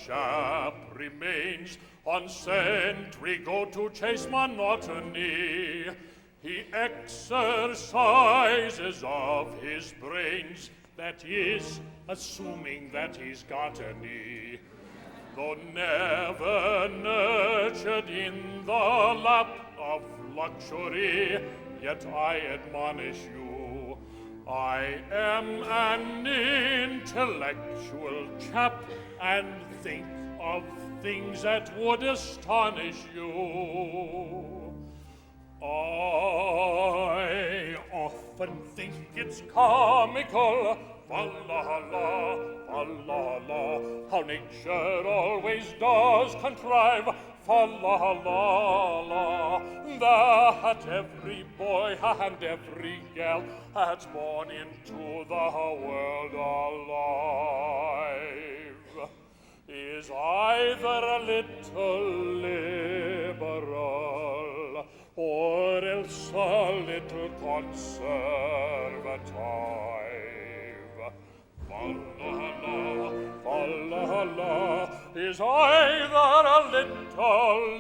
chap remains on sentry, go to chase monotony. He exercises of his brains, that is, assuming that he's got any. Though never nurtured in the lap of luxury, yet I admonish you, I am an intellectual chap, and think of things that would astonish you. I often think it's comical, fa-la-la, fa-la-la, how nature always does contrive, fa-la-la-la, that every boy and every gal that's born into the world alive is either a little liberal or else a little conservative. Fa-la-la, fa-la-la, is either a little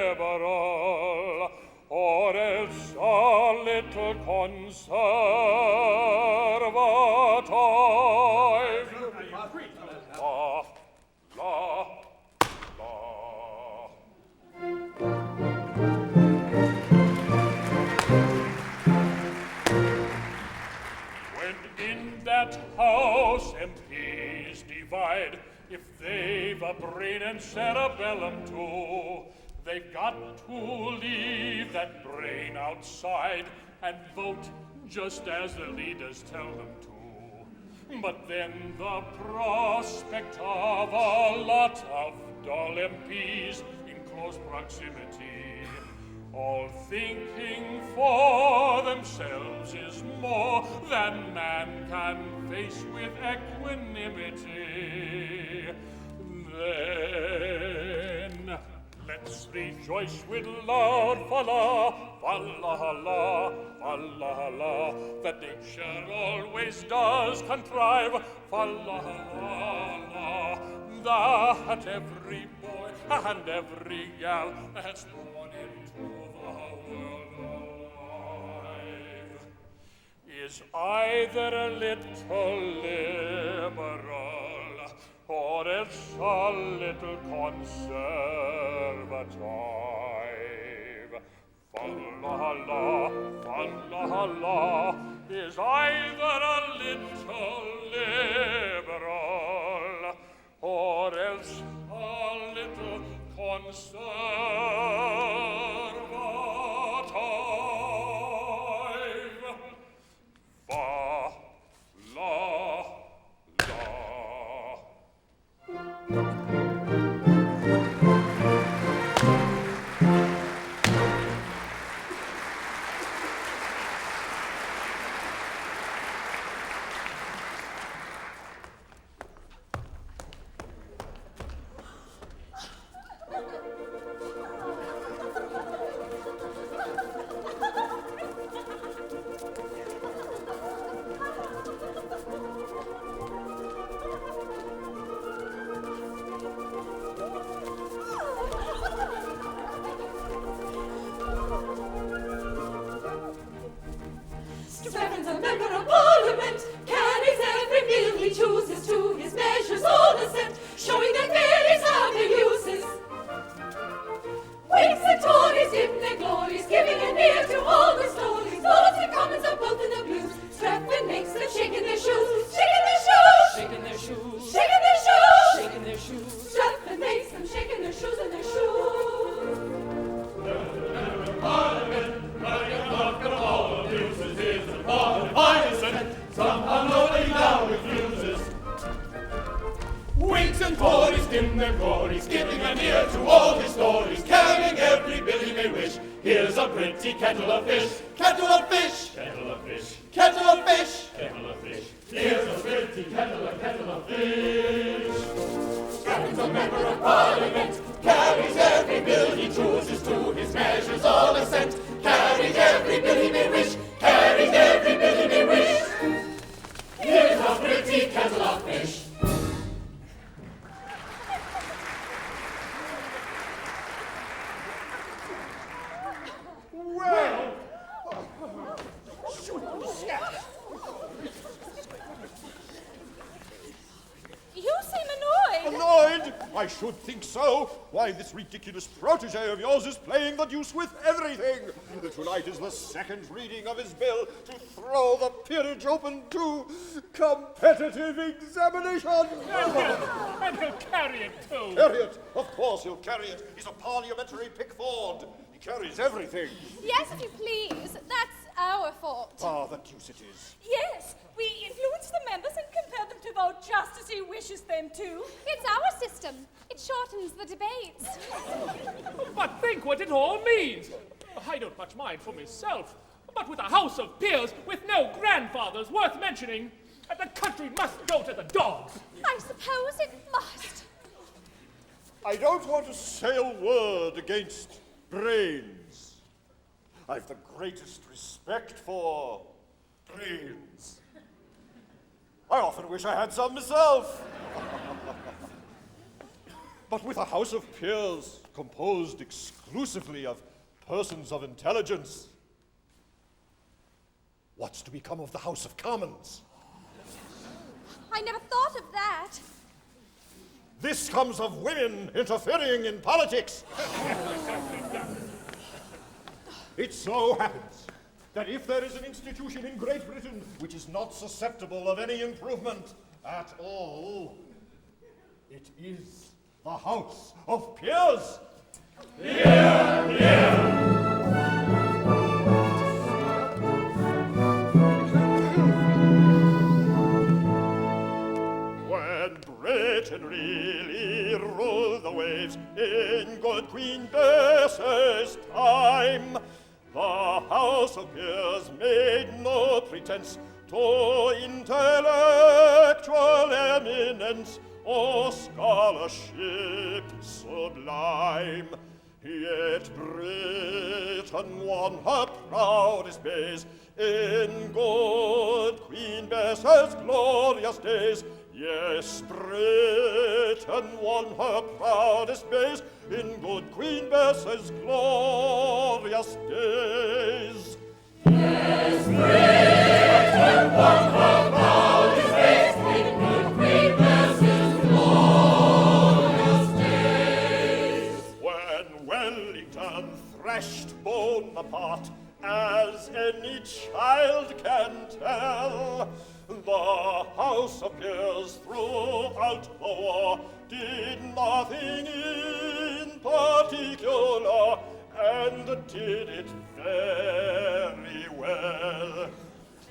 liberal or else a little conservative. When in that house MPs divide, if they've a brain and cerebellum too, they've got to leave that brain outside and vote just as the leaders tell them to. But then the prospect of a lot of dull MPs in close proximity, all thinking for themselves, is more than man can face with equanimity. Then let's Let's rejoice with loud fa-la, fa-la-la, fa-la-la, that nature always does contrive, fa-la-la-la, that every boy and every gal that's born into the world alive is either a little liberal or else a little conservative. Fa-la-la, fa-la-la, is either a little liberal or else a little conservative. Fa-la-la. Stephen's a member of Parliament, carries every bill he chooses to his measures all assent, showing their theories and their uses. Whigs and Tories dim their glories, giving an ear to all the stories. Lords and Commons are both in the blues. Strephon makes them shake in their shoes, shake in their shoes, shake in their shoes, shake in their shoes, shake in their shoes. Strephon makes them shake in their shoes and their shoes. Parliament, all abuses is a part of partisan, somehow nobody now refuses. Whigs and Tories dim their glories, giving an ear to all his stories, carrying every bill he may wish. Here's a pretty kettle of fish, kettle of fish, kettle of fish, kettle of fish, kettle of fish. Here's a pretty kettle of fish. Strephon's a member of Parliament, carries every bill he chooses to his measures all assent, carries every bill he may wish, carries every bill he may wish. Here's a pretty kettle of fish. Well, You seem annoyed. Annoyed? I should think so. Why, this ridiculous protege of yours is playing the deuce with everything. Tonight is the second reading of his bill to throw the peerage open to competitive examination. and he'll carry it too. Carry it. Of course he'll carry it. He's a parliamentary Pickford. He carries everything. Yes, if you please. That's our fault. Ah, the deuce it is. Yes, we influence the members and compel them to vote just as he wishes them to. It's our system. It shortens the debates. But think what it all means. I don't much mind for myself, but with a house of peers with no grandfathers worth mentioning, the country must go to the dogs. I suppose it must. I don't want to say a word against brains. I've the greatest respect for brains. I often wish I had some myself. But with a house of peers composed exclusively of persons of intelligence, what's to become of the House of Commons? I never thought of that. This comes of women interfering in politics. It so happens that if there is an institution in Great Britain which is not susceptible of any improvement at all, it is the House of Peers. Hear, hear. When Britain really ruled the waves in good Queen Bess's time, the House of Peers made no pretense to intellectual eminence or scholarship sublime. Yet Britain won her proudest days in good Queen Bess's glorious days. Yes, Britain won her proudest days in good Queen Bess's glorious days. Yes, Britain won her proudest days in good Queen Bess's glorious days. When Wellington thrashed Bonaparte, as any child can tell, the House of Peers throughout the war did nothing in particular, and did it very well.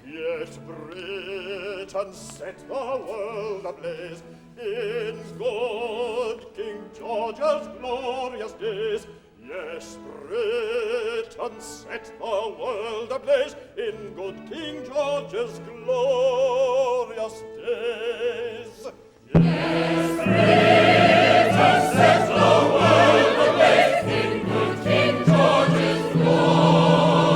Yet Britain set the world ablaze in good King George's glorious days. Yes, Britain set the world ablaze in good King George's glorious days. Yes, Britain set the world ablaze in good King George's glorious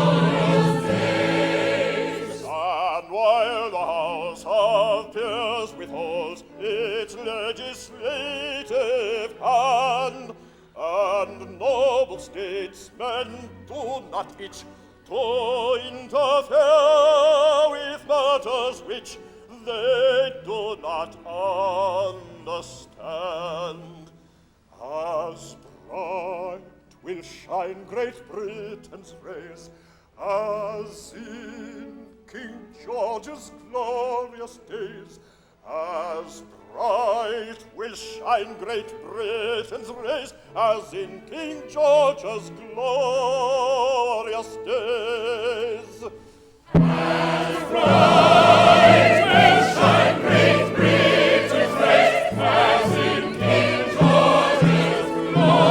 days. And while the House of Peers withholds its legislative hand, and noble statesmen do not itch to interfere with matters which they do not understand, as bright will shine Great Britain's rays as in King George's glorious days, as bright will shine Great Britain's rays as in King George's glorious days. As bright will shine Great Britain's rays as in King George's glorious days.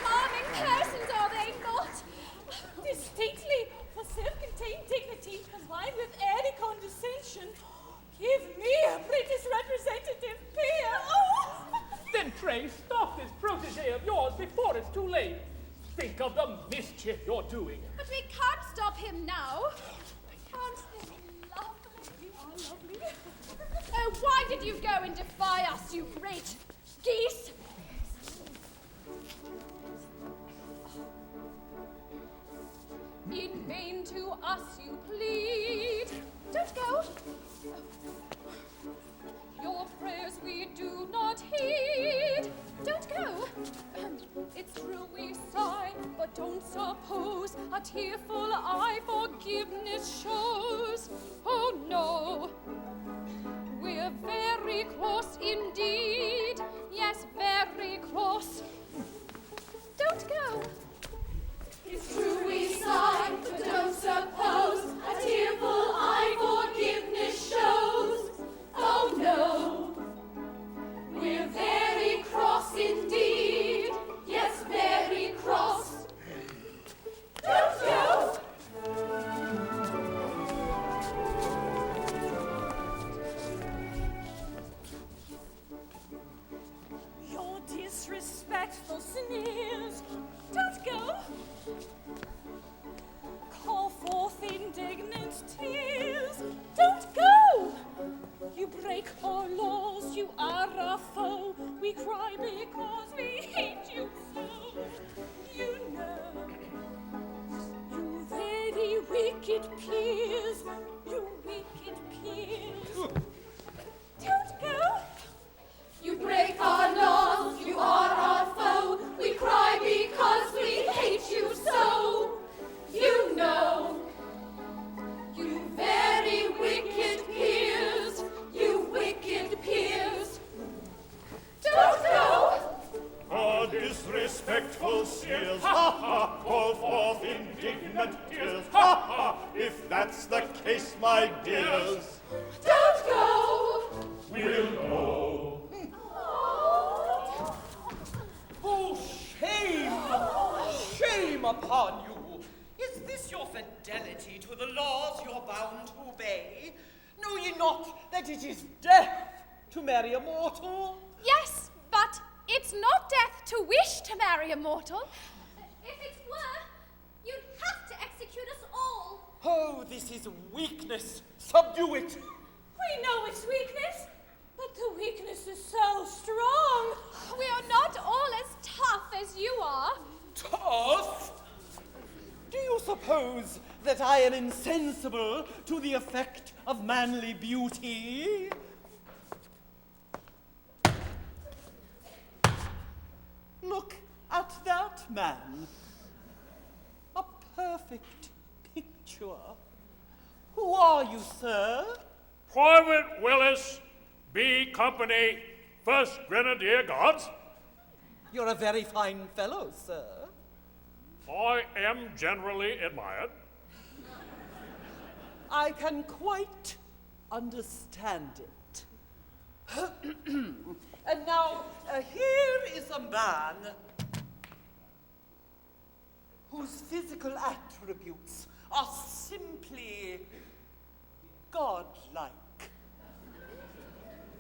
Charming persons, are they not? Distinctly, for self-contained dignity, combined with airy condescension. Give me a British representative peer. Oh! Then pray stop this protege of yours before it's too late. Think of the mischief you're doing. But we can't stop him now. Aren't they lovely? You are lovely. Oh, why did you go and defy us, you great geese? In vain to us you plead. Don't go. Your prayers we do not heed. Don't go. It's true we sigh, but don't suppose a tearful eye forgiveness shows. Oh no, we're very cross indeed. Yes, very cross. Don't go. It's true we sigh, but don't suppose a tearful eye forgiveness shows. Oh no, we're very cross indeed. Yes, very cross. Don't go. Your disrespectful sneers. Don't go. Call forth indignant tears. Don't go. You break our laws, you are a foe. We cry because we hate you so. You know, you very wicked peers. You wicked peers. Don't go. You break our laws, you are our foe. We cry because we hate you so. You know, you very wicked peers, you wicked peers. Don't go! A disrespectful sneers, ha ha, call forth indignant tears, ha ha, if that's the case, my dears. Don't go! We'll go. Oh, shame! shame upon you! Is this your fidelity to the laws you're bound to obey? Know ye not that it is death to marry a mortal? Yes, but it's not death to wish to marry a mortal. If it were, you'd have to execute us all. Oh, this is weakness. Subdue it. We know it's weakness, but the weakness is so strong. We are not all as tough as you are. Tough? Do you suppose that I am insensible to the effect of manly beauty? Look at that man. A perfect picture. Who are you, sir? Private Willis, B Company, 1st Grenadier Guards. You're a very fine fellow, sir. I am generally admired. I can quite understand it. And now, here is a man whose physical attributes are simply godlike.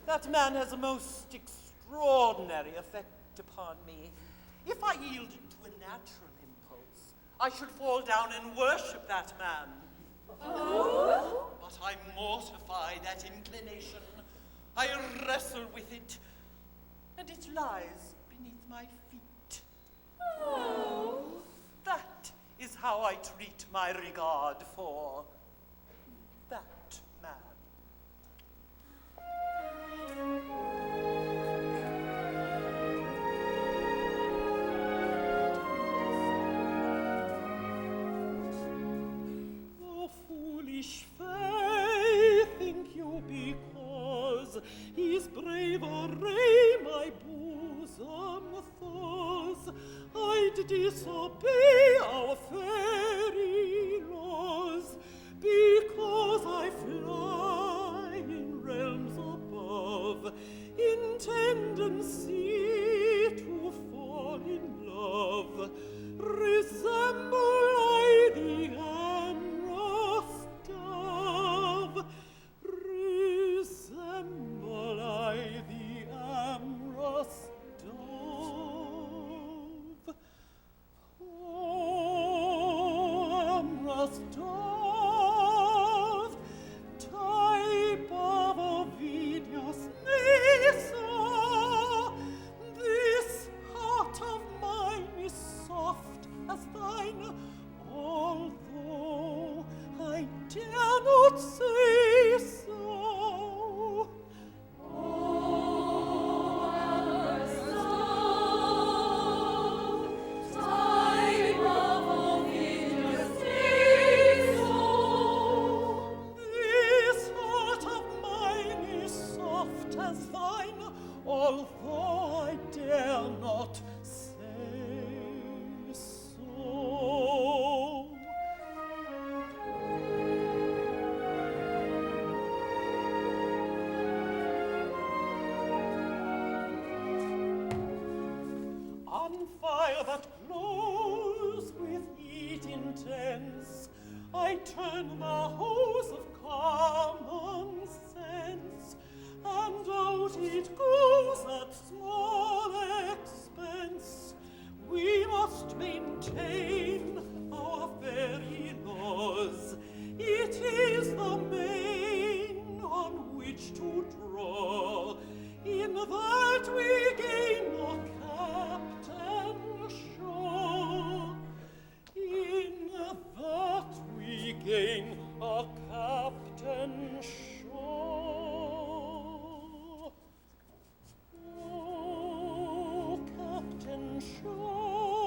That man has a most extraordinary effect upon me. If I yielded to a natural impulse, I should fall down and worship that man. Oh? But I mortify that inclination. I wrestle with it, and it lies beneath my feet. Oh. That is how I treat my regard for that man. Oh, foolish faith, think you because his brave array my bosom thaws, I'd disobey our fairy laws, because I fly in realms above, in tendency to fall in love, resemble I the amorous dove, resemble I the amorous dove. Oh, amorous dove, type of Ovidius Mesa, this heart of mine is soft as thine, although I dare not say so. This heart of mine is soft as thine, although I dare not say so. On fire that glows with heat intense, I turn the hose of common sense, and out it goes at small expense. We must maintain our very laws. It is the main on which to draw. In that we gain no Captain Shaw. In that we gain a Captain Shaw. Oh, Captain Shaw,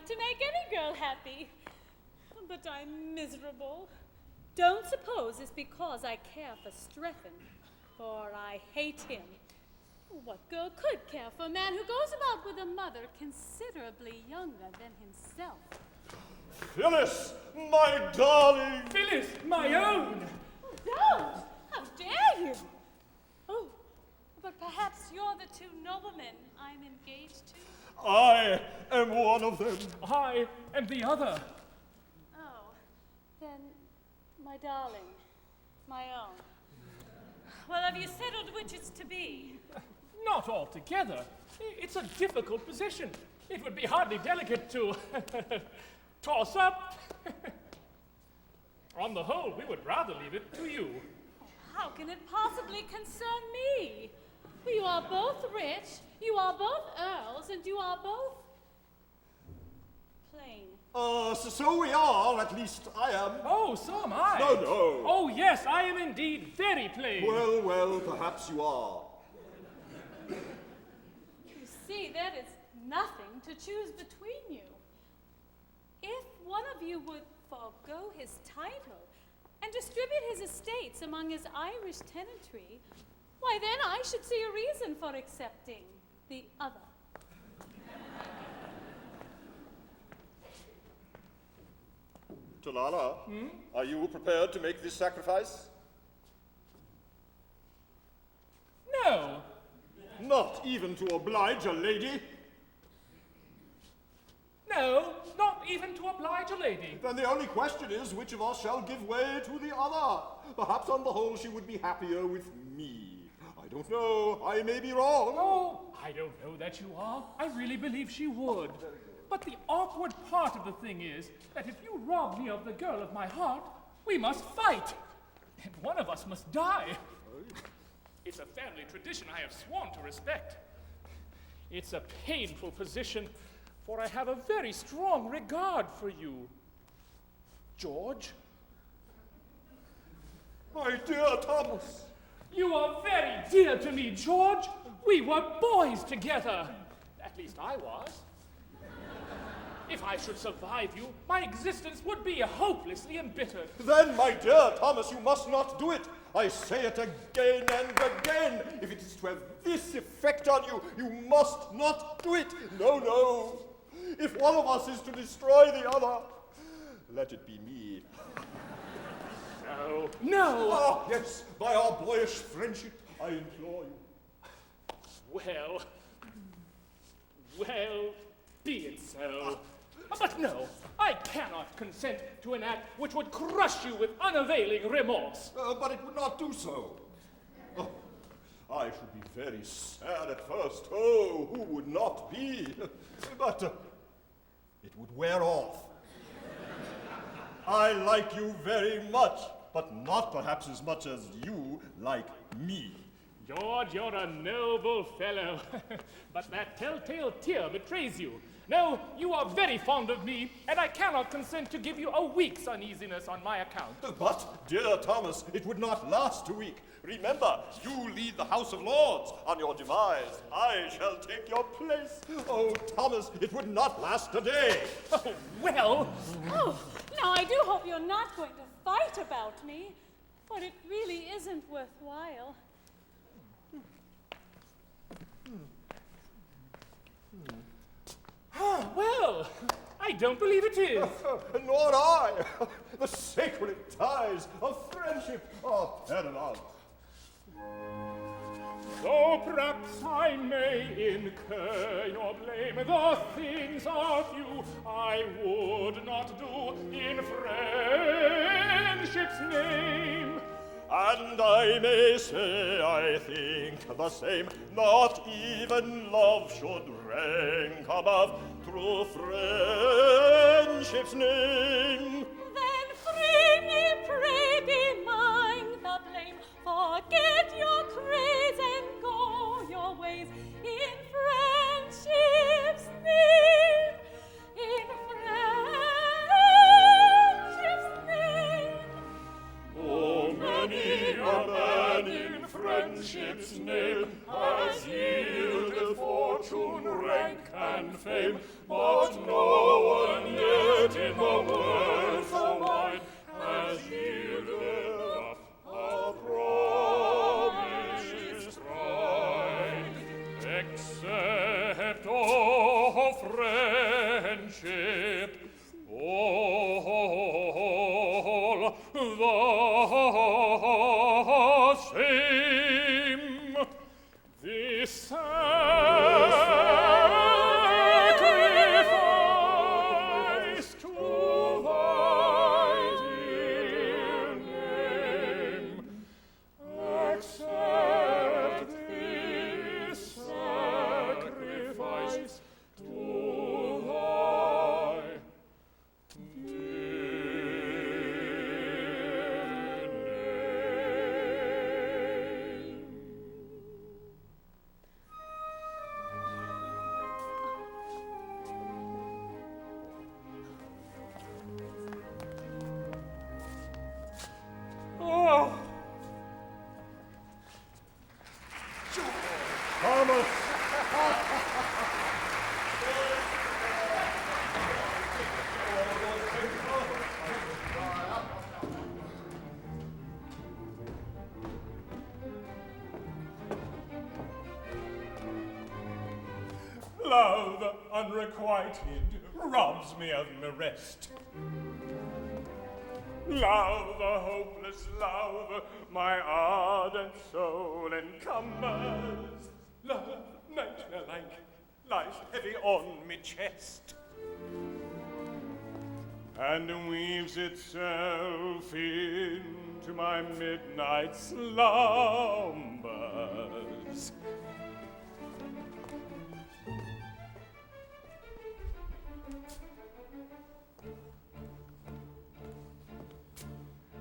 enough to make any girl happy. But I'm miserable. Don't suppose it's because I care for Strephon, for I hate him. What girl could care for a man who goes about with a mother considerably younger than himself? Phyllis, my darling! Phyllis, my own! Don't! How dare you! Oh, but perhaps you're the two noblemen I'm engaged to? I am one of them. I am the other. Oh, then, my darling, my own. Well, have you settled which it's to be? Not altogether. It's a difficult position. It would be hardly delicate to toss up. On the whole, we would rather leave it to you. How can it possibly concern me? You are both rich, you are both earls, and you are both plain. So we are, at least I am. Oh, so am I. No, no. Oh, yes, I am indeed very plain. Well, well, perhaps you are. You see, there is nothing to choose between you. If one of you would forego his title and distribute his estates among his Irish tenantry, why then I should see a reason for accepting the other. Talala, are you prepared to make this sacrifice? No. Not even to oblige a lady? No, not even to oblige a lady. Then the only question is which of us shall give way to the other. Perhaps on the whole she would be happier with me. I don't know. I may be wrong. Oh, I don't know that you are. I really believe she would. But the awkward part of the thing is that if you rob me of the girl of my heart, we must fight. And one of us must die. It's a family tradition I have sworn to respect. It's a painful position, for I have a very strong regard for you. George? My dear Thomas! You are very dear to me, George. We were boys together. At least I was. If I should survive you, my existence would be hopelessly embittered. Then, my dear Thomas, you must not do it. I say it again and again. If it is to have this effect on you, you must not do it. No, no. If one of us is to destroy the other, let it be me. No. No! Ah, yes, by our boyish friendship, I implore you. Well, be it so. But no, I cannot consent to an act which would crush you with unavailing remorse. But it would not do so. Oh, I should be very sad at first. Oh, who would not be? But it would wear off. I like you very much, but not perhaps as much as you like me. George, you're a noble fellow. But that telltale tear betrays you. No, you are very fond of me, and I cannot consent to give you a week's uneasiness on my account. But, dear Thomas, it would not last a week. Remember, you lead the House of Lords. On your demise, I shall take your place. Oh, Thomas, it would not last a day. Oh, well. Oh, now I do hope you're not going to fight about me, for it really isn't worthwhile. Well, I don't believe it is. Nor I. The sacred ties of friendship are paramount. Though perhaps I may incur your blame, the things of you I would not do in friendship's name. And I may say I think the same. Not even love should rank above through friendship's name. Then freely pray be mine the blame. Forget your craze and go your ways in friendship's name. In friendship's name. Oh, many a man in friendship friendship's name has yielded fortune, rank, and fame, but no one yet in the world so wide has yielded up a promised right, except of friendship, all the same. The sacrifice to thy dear name, accept this sacrifice to thy Thomas! Love unrequited robs me of my rest. Love, a hopeless love, my ardent soul encumbers. Love, nightmare-like, lies heavy on me chest, and weaves itself into my midnight slumbers.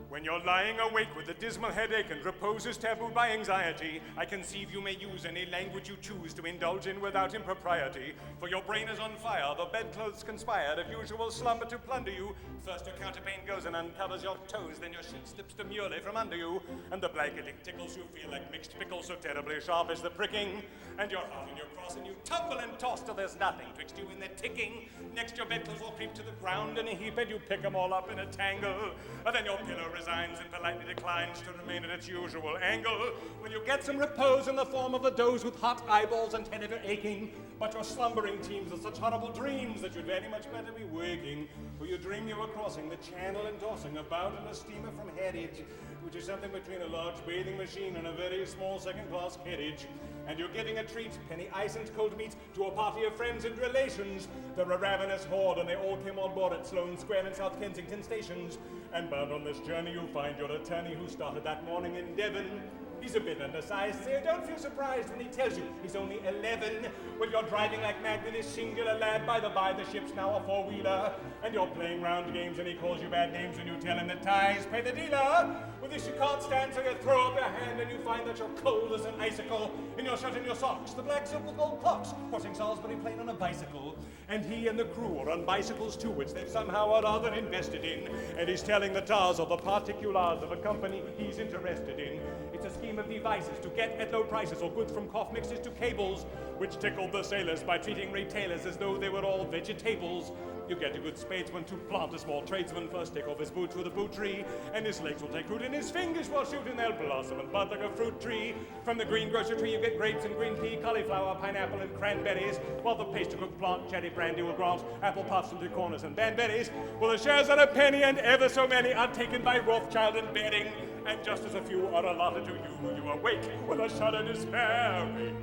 When you're lying awake with a dismal headache and repose is tabooed by anxiety, I conceive you may use any language you choose to indulge in without impropriety. For your brain is on fire, the bedclothes conspire, if usual slumber to plunder you. First your counterpane goes and uncovers your toes, then your shit slips demurely from under you, and the blanketing tickles you feel like mixed pickles, so terribly sharp is the pricking. And you're hot and you're cross and you tumble and toss till there's nothing twixt you and the ticking. Next your bedclothes all creep to the ground in a heap, and you pick them all up in a tangle. And then your pillow resigns and politely declines to remain at its usual angle. When you get some repose in the form of a doze with hot eyeballs and head ever aching, but your slumbering teems with such horrible dreams that you'd very much better be waking. For you dream you were crossing the channel and tossing about in a steamer from Headage, which is something between a large bathing machine and a very small second-class carriage. And you're giving a treat, penny ice and cold meat, to a party of friends and relations. They're a ravenous horde, and they all came on board at Sloane Square and South Kensington stations. And bound on this journey, you'll find your attorney who started that morning in Devon. He's a bit undersized, so don't feel surprised when he tells you he's only 11. Well, you're driving like mad with this singular lad. By the by, the ship's now a four-wheeler. And you're playing round games, and he calls you bad names when you tell him the ties pay the dealer. Well, this you can't stand, so you throw up your hand, and you find that you're cold as an icicle. And you're shut in your socks, the black silk with gold clocks, crossing Salisbury Plain on a bicycle. And he and the crew are on bicycles too, which they've somehow or other invested in. And he's telling the tars of the particulars of a company he's interested in. It's a scheme of devices to get at low prices all goods from cough mixes to cables, which tickled the sailors by treating retailers as though they were all vegetables. You get a good spadesman to plant a small tradesman, first take off his boots with a boot tree, and his legs will take root and his fingers will shoot, and they'll blossom and bud like a fruit tree. From the green grocer tree you get grapes and green pea, cauliflower, pineapple, and cranberries, while the pastry cook plant cherry brandy will grant apple puffs and corners and banberries. Well, the shares at a penny, and ever so many are taken by Rothschild and Bering, and just as a few are allotted to you, you awake with a shudder despairing.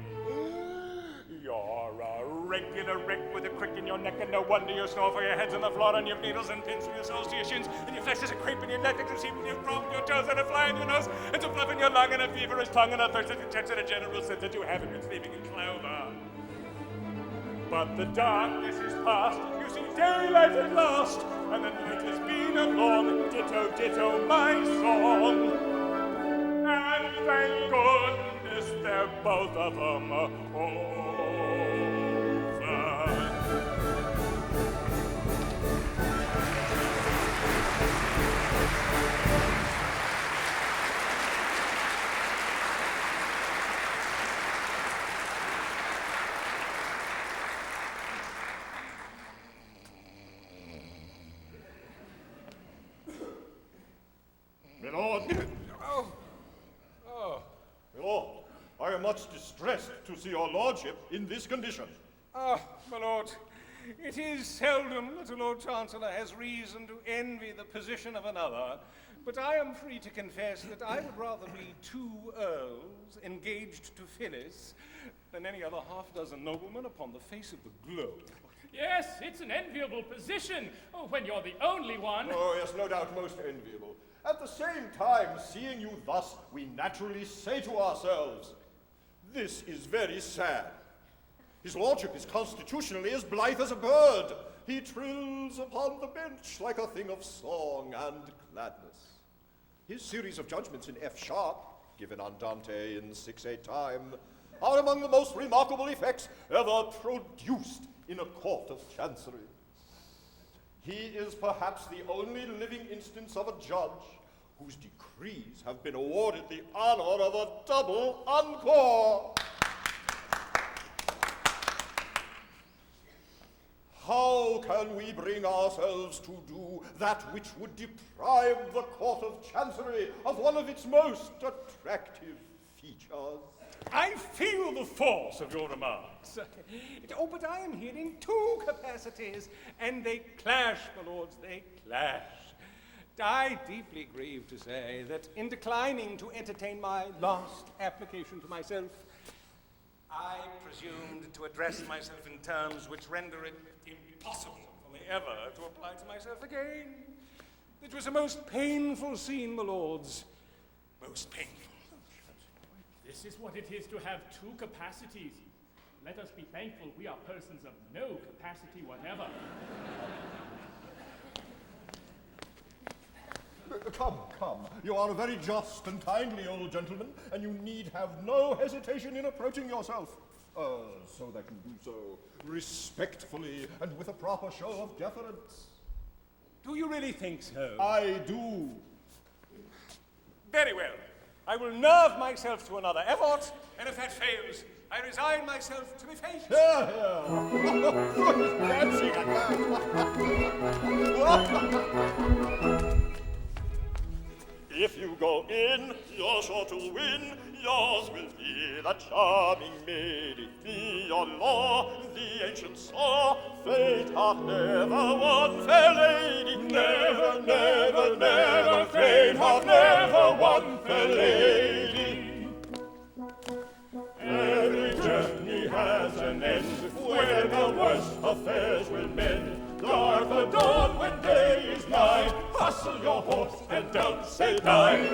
You're a regular wreck with a crick in your neck, and no wonder you snore, for your head's on the floor and you've needles and pins from your soles to your shins, and your flesh is a creep in your neck, and you see when you've broken your toes and a fly in your nose, and some fluff in your lung, and a feverish tongue, and a thirst that checks in a general sense that you haven't been sleeping in clover. But the darkness is past, you see daylight at last, and the night has been a long ditto, ditto, my song. And thank goodness they're both of them over. very much distressed to see your lordship in this condition. Ah, my lord, it is seldom that a Lord Chancellor has reason to envy the position of another, but I am free to confess that I would rather be 2 earls engaged to Phyllis than any other half-dozen noblemen upon the face of the globe. Yes, it's an enviable position when you're the only one. Oh, yes, no doubt most enviable. At the same time, seeing you thus, we naturally say to ourselves, this is very sad. His lordship is constitutionally as blithe as a bird. He trills upon the bench like a thing of song and gladness. His series of judgments in F sharp, given andante in 6/8 time, are among the most remarkable effects ever produced in a court of chancery. He is perhaps the only living instance of a judge whose decrees have been awarded the honor of a double encore. How can we bring ourselves to do that which would deprive the Court of Chancery of one of its most attractive features? I feel the force of your remarks. Oh, but I am here in 2 capacities, and they clash, my lords, they clash. I deeply grieve to say that in declining to entertain my last application to myself, I presumed to address myself in terms which render it impossible for me ever to apply to myself again. It was a most painful scene, my lords. Most painful. This is what it is to have 2 capacities. Let us be thankful we are persons of no capacity whatever. Come. You are a very just and kindly old gentleman, and you need have no hesitation in approaching yourself. So that you do so respectfully and with a proper show of deference. Do you really think so? I do. Very well. I will nerve myself to another effort, and if that fails, I resign myself to be fate. Here. Dancing at that. If you go in, you're sure to win. Yours will be the charming maid. Be your law, the ancient saw. Fate hath never won, fair lady. Never, never, never. Fate hath never won, fair lady. Every journey has an end, where the worst affairs will mend. Guard the dawn when day is nigh. Hustle your horse and don't say die.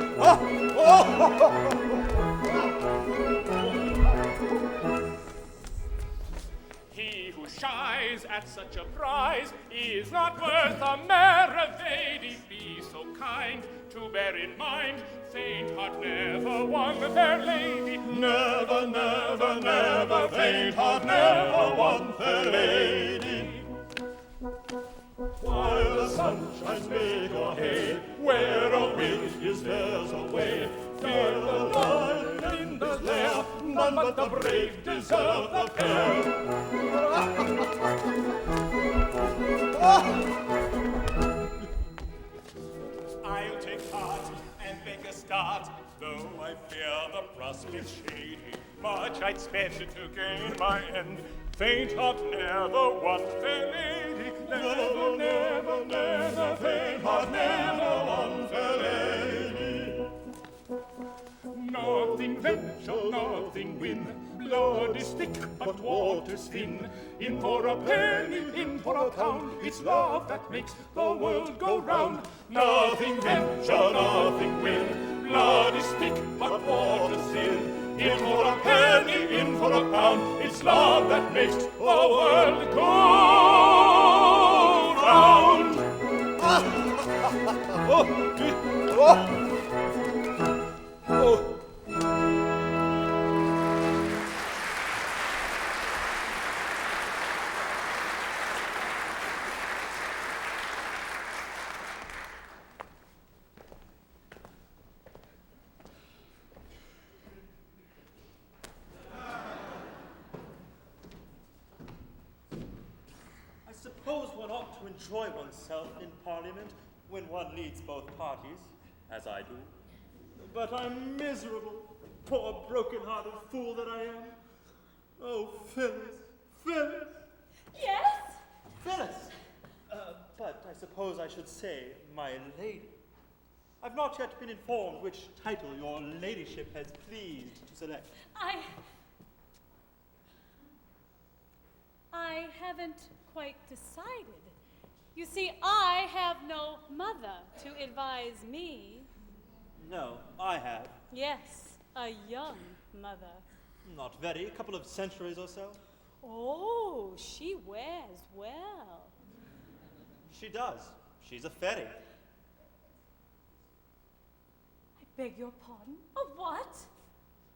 He who shies at such a prize is not worth a Maravedi. Be so kind to bear in mind, faint heart never won fair lady. Never, never, never, faint heart never won fair lady. While the sun shines, make your hay. Where a wind is, there's a way. Fear the lion in his lair. None but the brave deserve the fair. I'll take heart and make a start, though I fear the prospect's shady. Much I'd spend to gain my end. Faint heart never won fair lady. Never, never, never, faint heart never won fair lady. Nothing venture, nothing win. Blood is thick, but water's thin. In for a penny, in for a pound. It's love that makes the world go round. Nothing venture, nothing win. Blood is thick, but water's thin. In for a penny, in for a pound. It's love that makes the world go round. I suppose one ought to enjoy oneself in Parliament when one leads both parties, as I do. But I'm miserable. poor broken-hearted fool that I am. Oh, Phyllis, Phyllis. Yes? Phyllis! But I suppose I should say, my lady. I've not yet been informed which title your ladyship has pleased to select. I haven't quite decided. You see, I have no mother to advise me. No, I have. Yes, a young mother. Not very, a couple of centuries or so. Oh, she wears well. She does. She's a fairy. I beg your pardon? A what?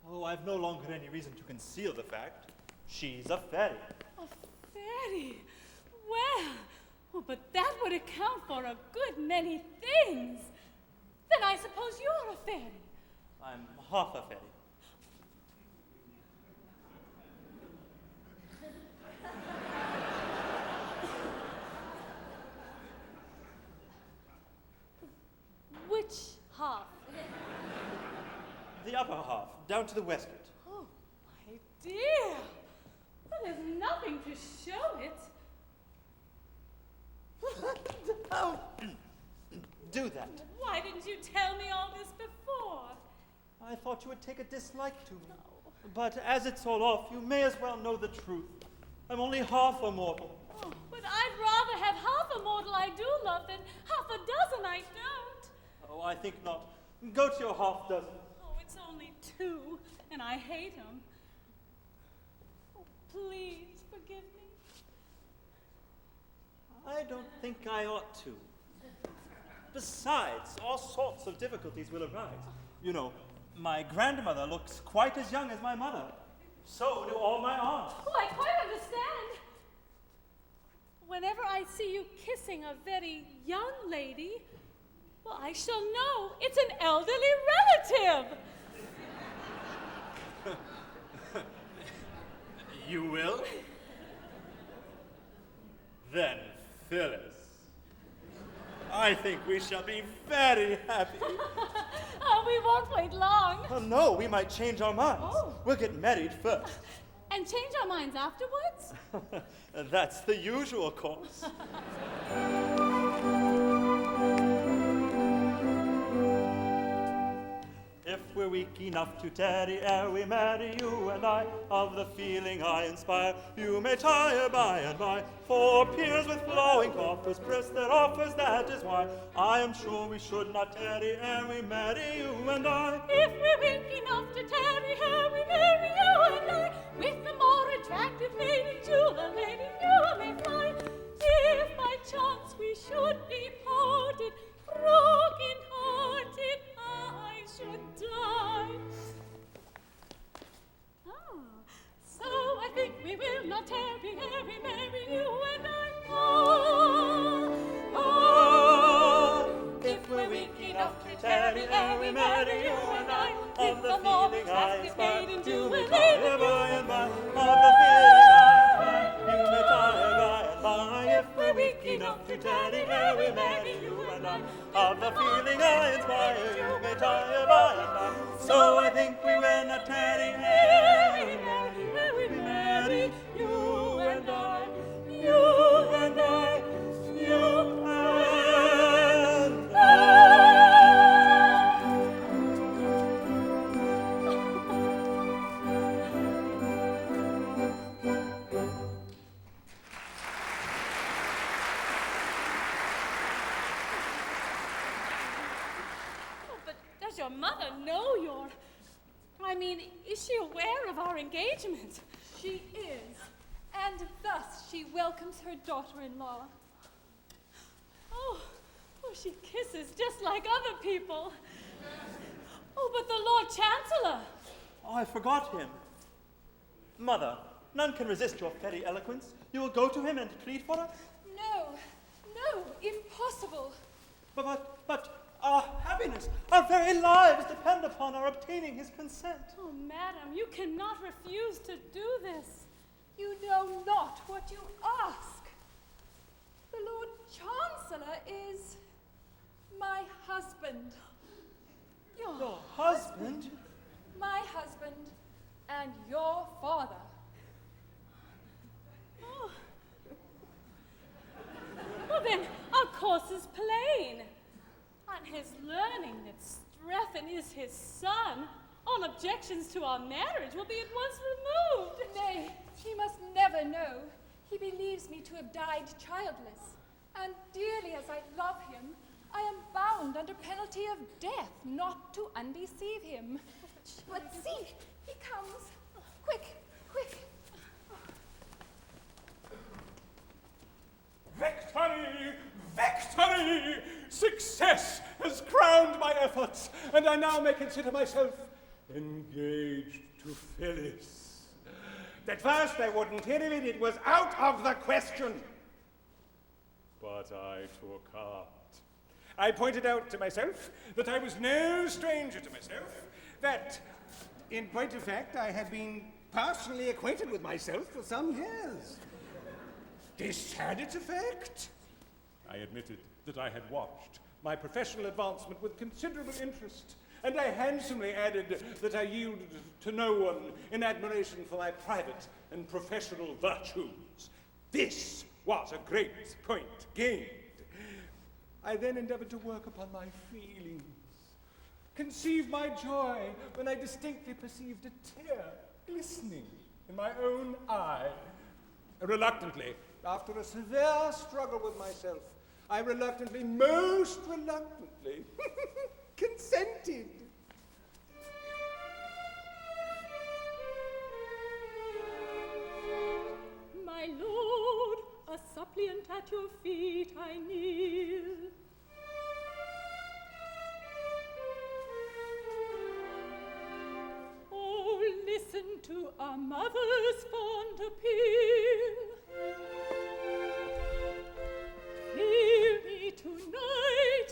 Oh, I've no longer any reason to conceal the fact. She's a fairy. A fairy? Well, but that would account for a good many things. Then I suppose you're a fairy. I'm half a fairy. Which half? The upper half, down to the westward. Oh, my dear. But there's nothing to show it. Don't do that. Why didn't you tell me all this before? I thought you would take a dislike to me. But as it's all off, you may as well know the truth. I'm only half a mortal. Oh, but I'd rather have half a mortal I do love than half a dozen I don't. Oh, I think not. Go to your half dozen. Oh, it's only two, and I hate him. Oh, please forgive me. I don't think I ought to. Besides, all sorts of difficulties will arise. You know, my grandmother looks quite as young as my mother. So do all my aunts. Oh, I quite understand. Whenever I see you kissing a very young lady, well, I shall know it's an elderly relative. You will? Then, Phyllis, I think we shall be very happy. Oh, we won't wait long. Oh, no, we might change our minds. Oh. We'll get married first. And change our minds afterwards? That's the usual course. If we're weak enough to tarry ere we marry, you and I, of the feeling I inspire, you may tire by and by. For peers with flowing coffers press their offers, that is why I am sure we should not tarry ere we marry, you and I. If we're weak enough to tarry ere we marry, you and I, with the more attractive lady to the lady you may fly. If by chance we should be parted, broken-hearted, I should die. Ah, so I think we will not tarry ere we marry, you and I. If we're weak enough to tarry ere we marry, you and I, of the feeling I inspire, you may tire by and by. Of the feeling I inspire, you may tire by and by. If we're weak enough to tarry ere we marry, you and I, of the feeling I inspire, you may tire by and by. So I think we will not tarry ere we marry, you and I, you and I, you and I. Does your mother know your... I mean, is she aware of our engagement? She is, and thus she welcomes her daughter-in-law. Oh, she kisses just like other people. Oh, but the Lord Chancellor. Oh, I forgot him. Mother, none can resist your fairy eloquence. You will go to him and plead for us? No, impossible. But our happiness, our very lives depend upon our obtaining his consent. Oh, madam, you cannot refuse to do this. You know not what you ask. The Lord Chancellor is my husband. Your husband? My husband. husband and your father. Oh. Well then, our course is plain. On his learning that Strephon is his son, all objections to our marriage will be at once removed. Nay, he must never know. He believes me to have died childless, and dearly as I love him, I am bound under penalty of death not to undeceive him. But see, he comes. Quick, quick. Victory! Victory! Success has crowned my efforts, and I now may consider myself engaged to Phyllis. At first I wouldn't hear of it, it was out of the question. But I took heart. I pointed out to myself that I was no stranger to myself, that, in point of fact, I had been personally acquainted with myself for some years. This had its effect. I admitted that I had watched my professional advancement with considerable interest, and I handsomely added that I yielded to no one in admiration for my private and professional virtues. This was a great point gained. I then endeavored to work upon my feelings, conceive my joy when I distinctly perceived a tear glistening in my own eye. Reluctantly, after a severe struggle with myself, I reluctantly, most reluctantly, consented. My lord, a suppliant at your feet I kneel. Oh, listen to a mother's fond appeal. Hear me tonight,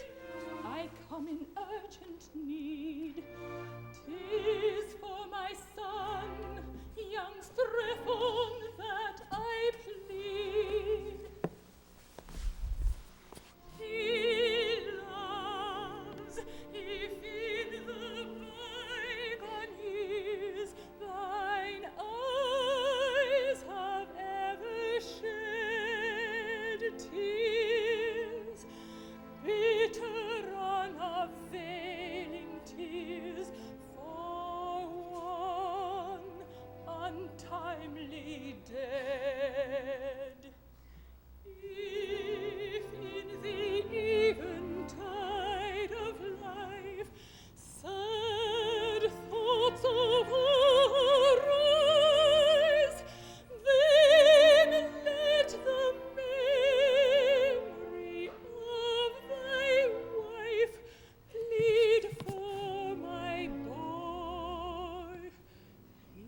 I come in urgent need. 'Tis for my son, young Strephon, that I plead. He loves, if in the bygone years thine eyes have ever shed tears, bitter unavailing tears, for one untimely dead. If in the eventide of life sad thoughts of her arise, then let the memory of thy wife plead for my boy. He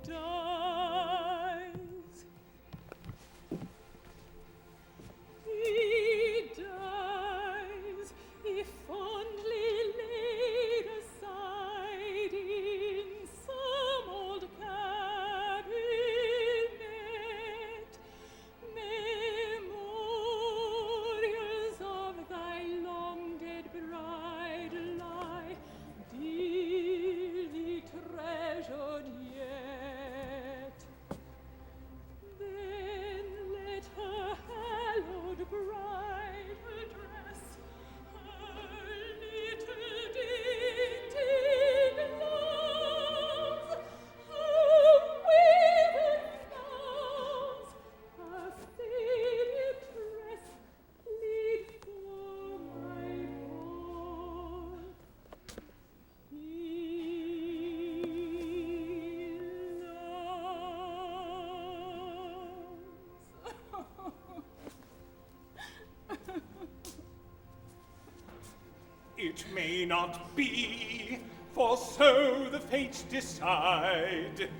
dies. He dies, if fondly laid aside in some old cabinet. Memorials of thy long dead bride lie dearly treasured yet. Then let her hallowed bride address her little dainty loves, her waving gowns, her faded dress, plead for my boy. It may not be, for so the fates decide.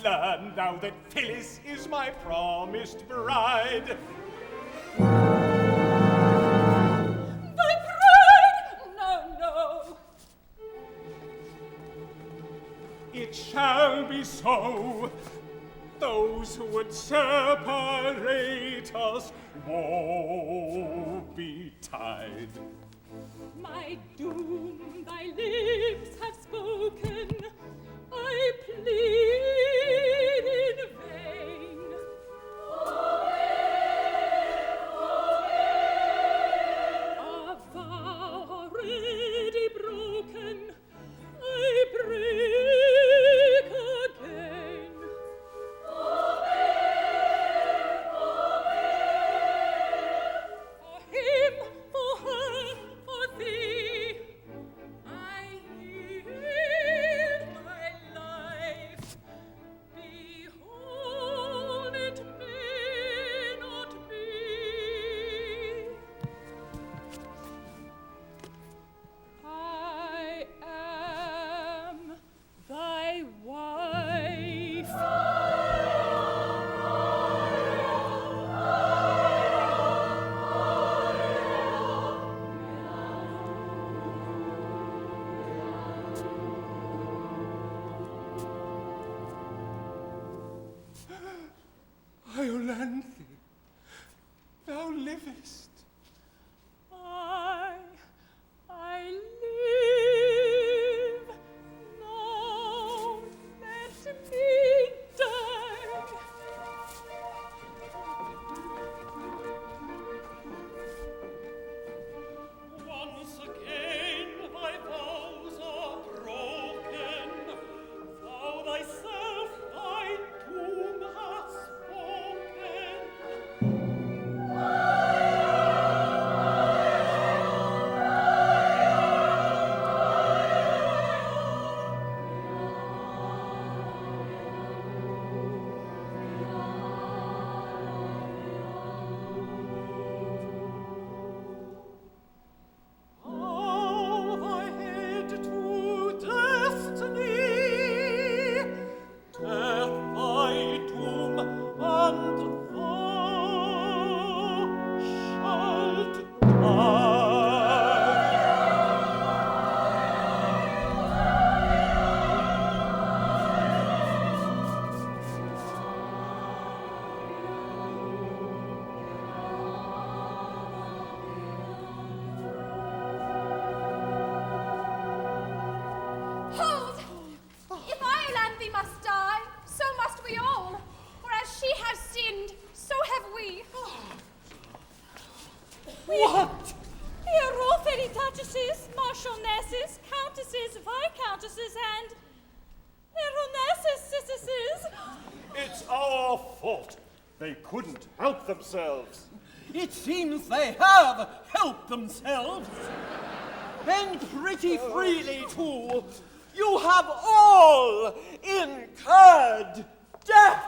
Learn thou that Phyllis is my promised bride. Thy bride! No, no. It shall be so. Those who would separate us, woe betide. My doom thy lips have bravest. I live, no, let me die. Once again thy vows are broken. Thou thyself thy doom hast spoken. Bow thy head to destiny, death thy doom, and thou shalt die. Hold! If Ireland thee must die, so must we all. For as she has sinned, so have we. What? Here are all fairy duchesses, marchionesses, countesses, viscountesses, and baronesses. It's our fault. They couldn't help themselves. It seems they have helped themselves. And pretty freely, too. You have all incurred death.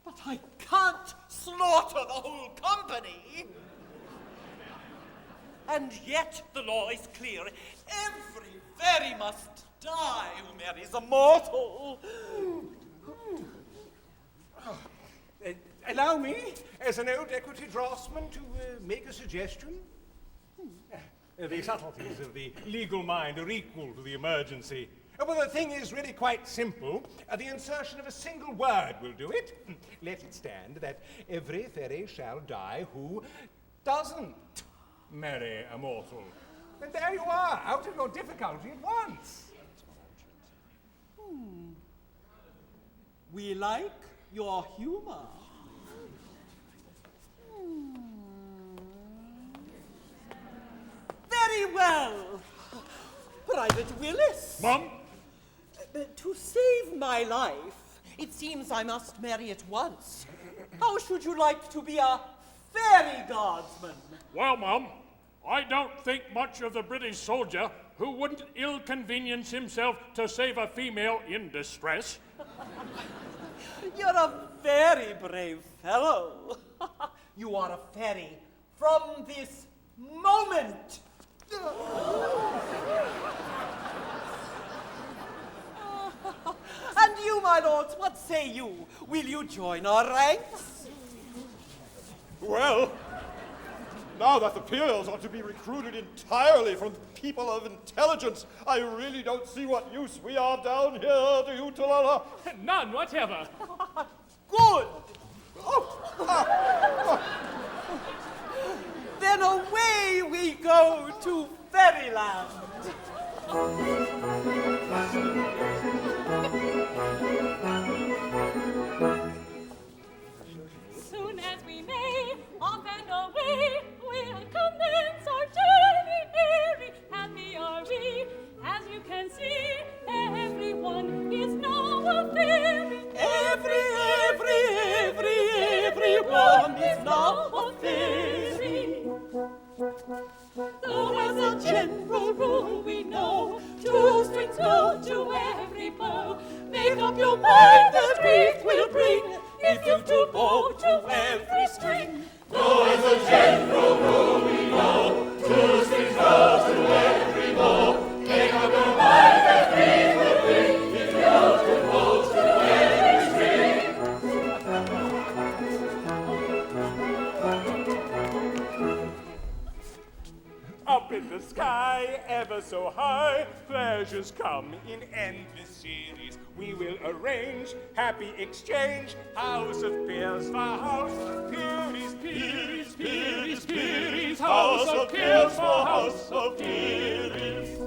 But I can't slaughter the whole company. And yet the law is clear. Every fairy must die who marries a mortal. Allow me, as an old equity draftsman, to make a suggestion. The subtleties of the legal mind are equal to the emergency. Well, the thing is really quite simple. The insertion of a single word will do it. Let it stand that every fairy shall die who doesn't marry a mortal. And there you are, out of your difficulty at once. We like your humor. Very well. Private Willis. Mum? To save my life, it seems I must marry at once. How should you like to be a fairy guardsman? Well, Mum, I don't think much of the British soldier who wouldn't ill-convenience himself to save a female in distress. You're a very brave fellow. You are a fairy from this moment. And you, my lords, what say you? Will you join our ranks? Well, now that the Peels are to be recruited entirely from people of intelligence, I really don't see what use we are down here, do you, Talala? None whatever. Good. Then away we go to Fairyland. Soon as we may, off and away, we'll commence our journey airy. Happy are we, as you can see, everyone is now a fairy. Everyone is now a fairy. Though as a general rule we know, 2 strings go to every bow. Make up your mind that grief will bring, if you do bow to every string. Though as a general rule we know, 2 strings go to every bow. Make up your mind that grief will bring, if you do bow to every string. Up in the sky, ever so high. Pleasures come in endless series. We will arrange happy exchange. House of peers for house. Peeries, peeries, peeries, peeries. House of peers for house of peeries.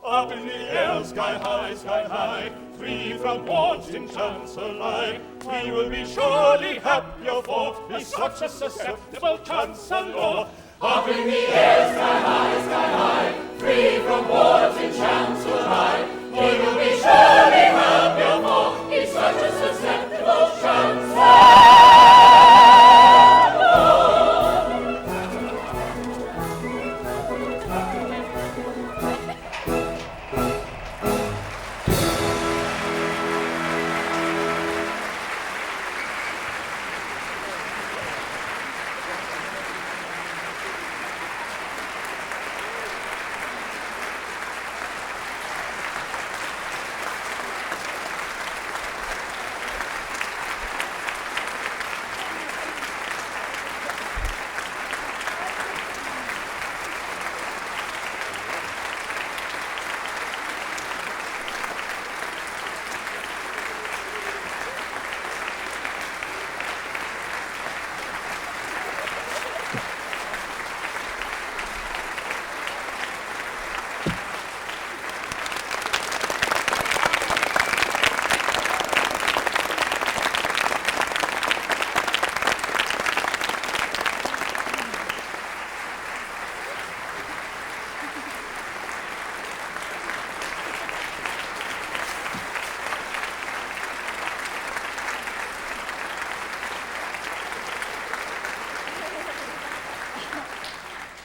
Up in the air, sky high, free from want in Chancellery. We will be surely happier for is such a susceptible Chancellor. Up in the air, sky high, free from want in Chancellery. We will be surely happier for is such a susceptible Chancellor.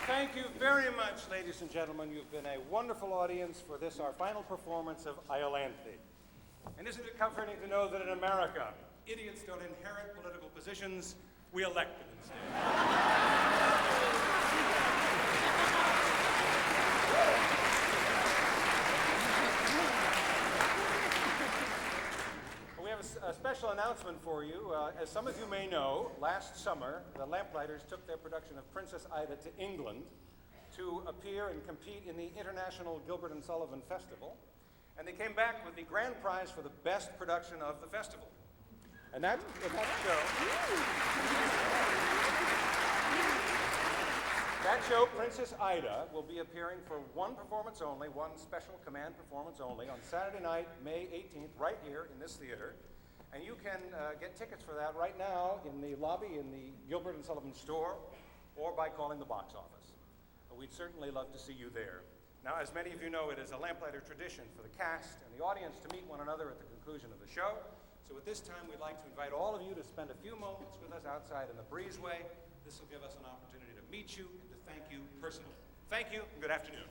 Thank you very much, ladies and gentlemen. You've been a wonderful audience for this, our final performance of Iolanthe. And isn't it comforting to know that in America, idiots don't inherit political positions, we elect them instead. We have a special announcement for you. As some of you may know, last summer, the Lamplighters took their production of Princess Ida to England to appear and compete in the International Gilbert and Sullivan Festival. And they came back with the grand prize for the best production of the festival. And that show, Princess Ida, will be appearing for one performance only, one special command performance only, on Saturday night, May 18th, right here in this theater. And you can get tickets for that right now in the lobby in the Gilbert and Sullivan store, or by calling the box office. We'd certainly love to see you there. Now, as many of you know, it is a Lamplighter tradition for the cast and the audience to meet one another at the conclusion of the show. So at this time, we'd like to invite all of you to spend a few moments with us outside in the breezeway. This will give us an opportunity to meet you and to thank you personally. Thank you, and good afternoon.